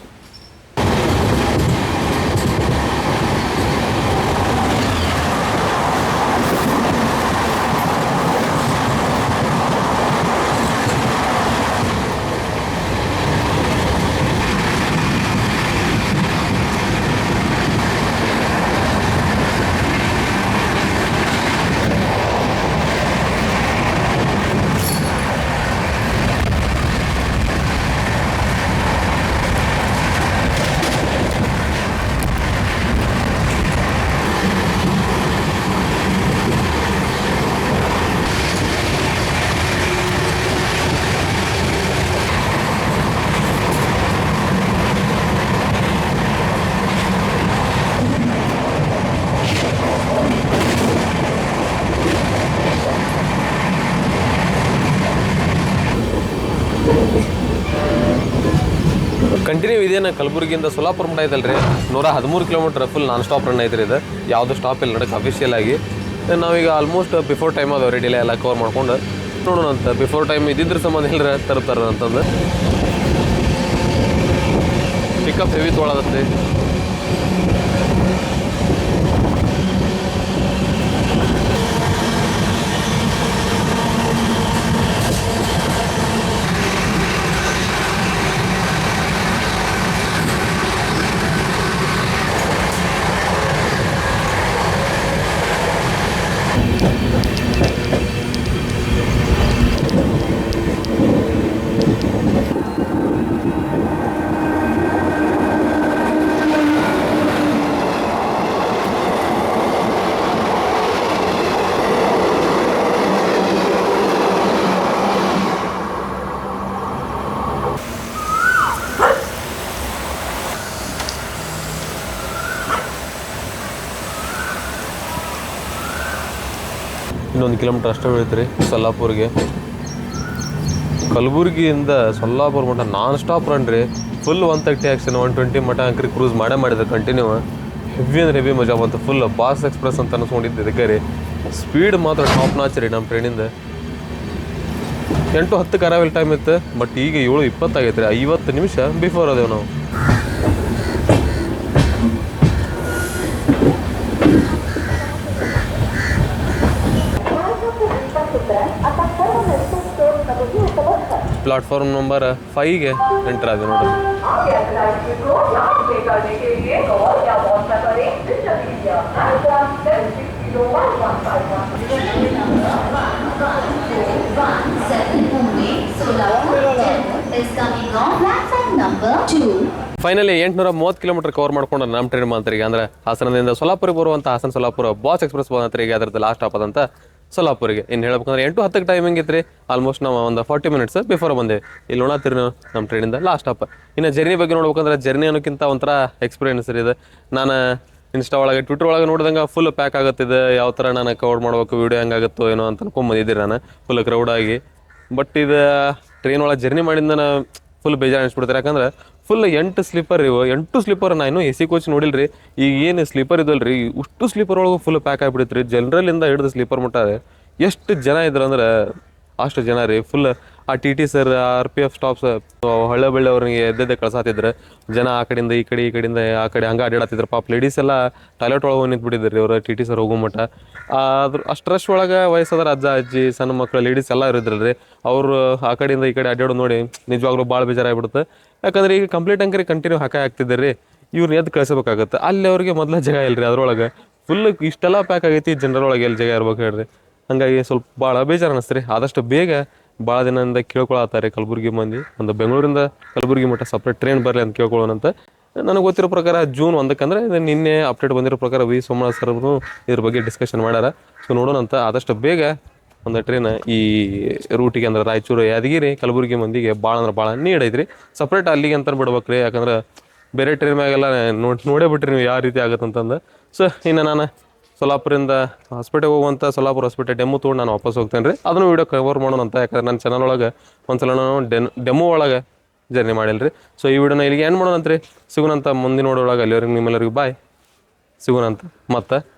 ಕಂಟಿನ್ಯೂ ಇದೇನ ಕಲಬುರಗಿಯಿಂದ ಸೊಲ್ಲಾಪುರ ಮಠ ಐತಲ್ರಿ 113 kilometre full non stop run ಐತ್ರಿ ಇದು ಯಾವುದು ಸ್ಟಾಪ್ ಇಲ್ಲ ನಡಕ್ಕೆ ಅಫಿಷಿಯಲ್ ಆಗಿ ನಾವೀಗ ಆಲ್ಮೋಸ್ಟ್ ಬಿಫೋರ್ ಟೈಮ್ ಅದಾವೆ ರೆಡಿ ಎಲ್ಲ ಕವರ್ ಮಾಡ್ಕೊಂಡು ನೋಡೋಣ ಅಂತ ಬಿಫೋರ್ ಟೈಮ್ ಇದ್ದಿದ್ರ ಸಂಬಂಧ ಇಲ್ಲರ ತರ್ತಾರ ಅಂತಂದು ಪಿಕಪ್ ಹೆವಿ ತೊಗೊಳದತ್ತಿ ಇನ್ನೊಂದು ಕಿಲೋಮೀಟರ್ ಅಷ್ಟೇ ಬೀಳ್ತೀರಿ ಸೊಲ್ಲಾಪುರ್ಗೆ ಕಲಬುರ್ಗಿಯಿಂದ ಸೊಲ್ಲಾಪುರ ಮಠ ನಾನ್ ಸ್ಟಾಪ್ ರನ್ ರೀ ಫುಲ್ 130 ಆ್ಯಕ್ಷನ್ 120 ಮಠ ಅಂಕ್ರಿ ಕ್ರೂಸ್ ಮಾಡಿದ್ರೆ ಕಂಟಿನ್ಯೂ ಹೆವಿ ಅಂದ್ರೆ ಹೆವಿ ಮಜಾ ಬಂತು ಫುಲ್ ಬಾಸ್ ಎಕ್ಸ್ಪ್ರೆಸ್ ಅಂತ ಅನ್ಸ್ಕೊಂಡಿದ್ದೆ ಇದಕ್ಕೆ ರೀ ಸ್ಪೀಡ್ ಮಾತ್ರ ಟಾಪ್ ನಾಚ್ ರೀ ನಮ್ಮ ಟ್ರೈನಿಂದ 8:10 ಅರೈವಲ್ ಟೈಮ್ ಇತ್ತು ಬಟ್ ಈಗ 7:20 ಆಗೈತೆ ರೀ 50 ನಿಮಿಷ ಬಿಫೋರ್ ಅದೇವು ನಾವು प्लेटफॉर्म नंबर 5 ಗೆ ಎಂಟರ್ ಆಗಿದೆ ನೋಡ್ರಿ ಫೈನಲಿ 830 ಕಿಲೋಮೀಟರ್ ಕವರ್ ಮಾಡ್ಕೊಂಡು ನಮ್ಮ ಟ್ರೈನ್ ಮಾತ್ರಿಗೆ ಅಂದ್ರೆ ಹಾಸನದಿಂದ ಸೊಲ್ಲಾಪುರಿಗೆ ಬರುವಂಥ ಹಾಸನ ಸೊಲ್ಲಾಪುರ ಬಾಸ್ ಎಕ್ಸ್ಪ್ರೆಸ್ ಬಂದತ್ರಿಗೆ ಅದರದ್ದು ಲಾಸ್ಟ್ ಸ್ಟಾಪ್ ಅದಂತ ಸೊಲ್ಲಾಪುರಿಗೆ ಇನ್ನು ಹೇಳ್ಬೇಕಂದ್ರೆ 8:10 ಟೈಮಿಂಗ್ ಇತ್ತು ರೀ ಆಲ್ಮೋಸ್ಟ್ ನಾವು ಒಂದು 40 ಮಿನಿಟ್ಸ್ ಬಿಫೋರ್ ಬಂದೆ ಇಲ್ಲಿ ನೋಡತ್ತೀರಿ ನಾವು ನಮ್ಮ ಟ್ರೈನಿಂದ ಲಾಸ್ಟ್ ಸ್ಟಾಪ್ ಇನ್ನು ಜರ್ನಿ ಬಗ್ಗೆ ನೋಡ್ಬೇಕಂದ್ರೆ ಜರ್ನಿ ಅನ್ನೋಕ್ಕಿಂತ ಒಂಥರ ಎಕ್ಸ್ಪೀರಿಯನ್ಸ್ ರೀ ಇದು ನಾನು ಇನ್ಸ್ಟಾ ಒಳಗೆ ಟ್ವಿಟರ್ ಒಳಗೆ ನೋಡಿದಂಗೆ ಫುಲ್ ಪ್ಯಾಕ್ ಆಗುತ್ತಿದೆ ಯಾವ ಥರ ನಾನು ಕವರ್ ಮಾಡ್ಬೇಕು ವೀಡಿಯೋ ಹೆಂಗಾಗುತ್ತೋ ಏನೋ ಅಂತ ಅನ್ಕೊಂಬಂದಿದ್ದೀರಿ ನಾನು ಫುಲ್ ಕ್ರೌಡಾಗಿ ಬಟ್ ಇದು ಟ್ರೈನ್ ಒಳಗೆ ಜರ್ನಿ ಮಾಡಿದ ನಾನು ಫುಲ್ ಬೇಜಾರು ಅನಿಸ್ಬಿಡ್ತಾರೆ ಯಾಕಂದ್ರೆ ಫುಲ್ 8 ಸ್ಲೀಪರ್ ಇವು 8 ಸ್ಲೀಪರ್ ನಾನು ಎ ಸಿ ಕೋಚ್ ನೋಡಿಲ್ರಿ ಈಗ ಏನು ಸ್ಲೀಪರ್ ಇದಲ್ರಿ ಇಷ್ಟು ಸ್ಲೀಪರ್ ಒಳಗೆ ಫುಲ್ ಪ್ಯಾಕ್ ಆಗಿಬಿಡುತ್ತೆ ರೀ ಜನರಲ್ಲಿಂದ ಹಿಡಿದು ಸ್ಲೀಪರ್ ಮುಟ್ಟ ಎಷ್ಟು ಜನ ಇದ್ರು ಅಂದ್ರೆ ಅಷ್ಟು ಜನ ರೀ ಫುಲ್ ಆ T T sir RPF stops ಹಳ್ಳೆ ಬಳ್ಳೆ ಅವ್ರಿಗೆ ಎದ್ದೆದ್ದೆ ಕಳ್ಸಾತಿದ್ರು ಜನ ಆ ಕಡೆಯಿಂದ ಈ ಕಡೆಯಿಂದ ಆ ಕಡೆ ಹಂಗೆ ಅಡ್ಡಾಡ್ತಿದ್ರು ಪಾಪ ಲೇಡೀಸ್ ಎಲ್ಲ ಟಾಯ್ಲೆಟ್ ಒಳಗೆ ನಿಂತ್ಬಿಟ್ಟಿದ್ರು ಅವ್ರು ಟಿ ಟಿ ಸರ್ ಹೋಗೋ ಮಟ್ಟ ಅದ್ರ ಅಷ್ಟು ರಶ್ ಒಳಗೆ ವಯಸ್ಸಾದ್ರೆ ಅಜ್ಜ ಅಜ್ಜಿ ಸಣ್ಣ ಮಕ್ಕಳು ಲೇಡೀಸ್ ಎಲ್ಲ ಇರಿದ್ರಲ್ರಿ ಅವರು ಆ ಕಡೆಯಿಂದ ಈ ಕಡೆ ಅಡ್ಡಾಡೋದು ನೋಡಿ ನಿಜವಾಗ್ಲೂ ಭಾಳ ಬೇಜಾರಾಗ್ಬಿಡುತ್ತೆ ಯಾಕಂದ್ರೆ ಈಗ ಕಂಪ್ಲೀಟ್ ಅಂಕರಿ ಕಂಟಿನ್ಯೂ ಆಗ್ತಿದ್ದಾರೆ ರೀ ಇವ್ರನ್ನ ಎದ್ದು ಕಳಿಸ್ಬೇಕಾಗತ್ತೆ ಅಲ್ಲಿ ಅವ್ರಿಗೆ ಮೊದಲ ಜಾಗ ಇಲ್ರಿ ಅದ್ರೊಳಗೆ ಫುಲ್ ಇಷ್ಟೆಲ್ಲ ಪ್ಯಾಕ್ ಆಗೈತಿ ಜನರೊಳಗೆ ಎಲ್ಲಿ ಜಾಗ ಇರ್ಬೇಕು ಹೇಳ್ರಿ ಹಂಗಾಗಿ ಸ್ವಲ್ಪ ಭಾಳ ಬೇಜಾರು ಅನ್ನಿಸ್ತು ರೀ ಆದಷ್ಟು ಬೇಗ ಭಾಳ ದಿನದಿಂದ ಕೇಳ್ಕೊಳತ್ತಾರೆ ಕಲಬುರಗಿ ಮಂದಿ, ಒಂದು ಬೆಂಗಳೂರಿಂದ ಕಲಬುರಗಿ ಮಟ್ಟ ಸಪ್ರೇಟ್ ಟ್ರೈನ್ ಬರಲಿ ಅಂತ ಕೇಳ್ಕೊಳ್ಳೋಣಂತ. ನನಗೆ ಗೊತ್ತಿರೋ ಪ್ರಕಾರ June 1 ಅಂದರೆ ನಿನ್ನೆ ಅಪ್ಡೇಟ್ ಬಂದಿರೋ ಪ್ರಕಾರ ವಿ ಸೋಮನಾಥ್ ಸರ್ನು ಇದ್ರ ಬಗ್ಗೆ ಡಿಸ್ಕಷನ್ ಮಾಡ್ಯಾರ. ಸೊ ನೋಡೋಣಂತ ಆದಷ್ಟು ಬೇಗ ಒಂದು ಟ್ರೈನ್ ಈ ರೂಟಿಗೆ ಅಂದ್ರೆ ರಾಯಚೂರು ಯಾದಗಿರಿ ಕಲಬುರಗಿ ಮಂದಿಗೆ ಭಾಳ ಅಂದ್ರೆ ಭಾಳ ನೀಡ್ ಐತ್ರಿ. ಸಪ್ರೇಟ್ ಅಲ್ಲಿಗೆ ಅಂತ ಬಿಡ್ಬೇಕ್ರಿ, ಯಾಕಂದ್ರೆ ಬೇರೆ ಟ್ರೈನ್ ಮ್ಯಾಗೆಲ್ಲ ನೋಡೇ ಬಿಟ್ರಿ ನೀವು ಯಾವ ರೀತಿ ಆಗುತ್ತಂತಂದು. ಸೊ ಇನ್ನು ನಾನು ಸೊಲ್ಲಾಪುರಿಂದ ಹಾಸ್ಪಿಟಲ್ಗೆ ಹೋಗುವಂಥ ಸೊಲ್ಲಾಪುರ ಹಾಸ್ಪಿಟಲ್ ಡೆಮೋ ತೊಗೊಂಡು ನಾನು ವಾಪಸ್ ಹೋಗ್ತೇನೆ ರೀ. ಅದನ್ನು ವೀಡಿಯೋ ಕವರ್ ಮಾಡೋಣ ಅಂತ, ಯಾಕಂದ್ರೆ ನನ್ನ ಚಾನಲ್ ಒಳಗೆ ಒಂದ್ಸಲ ನಾನು ಡೆಮೋ ಒಳಗೆ ಜರ್ನಿ ಮಾಡಿಲ್ಲ ರೀ. ಸೊ ಈ ವಿಡಿಯೋನ ಇಲ್ಲಿಗೆ ಏನು ಮಾಡೋಣಂತ ರೀ, ಸಿಗೋಣಂತ ಮುಂದಿನ ನೋಡೋಳಗೆ. ಅಲ್ಲಿವರೆಗೆ ನಿಮ್ಮೆಲ್ಲರಿಗೂ ಬಾಯ್, ಸಿಗೋಣಂತ ಮತ್ತೆ.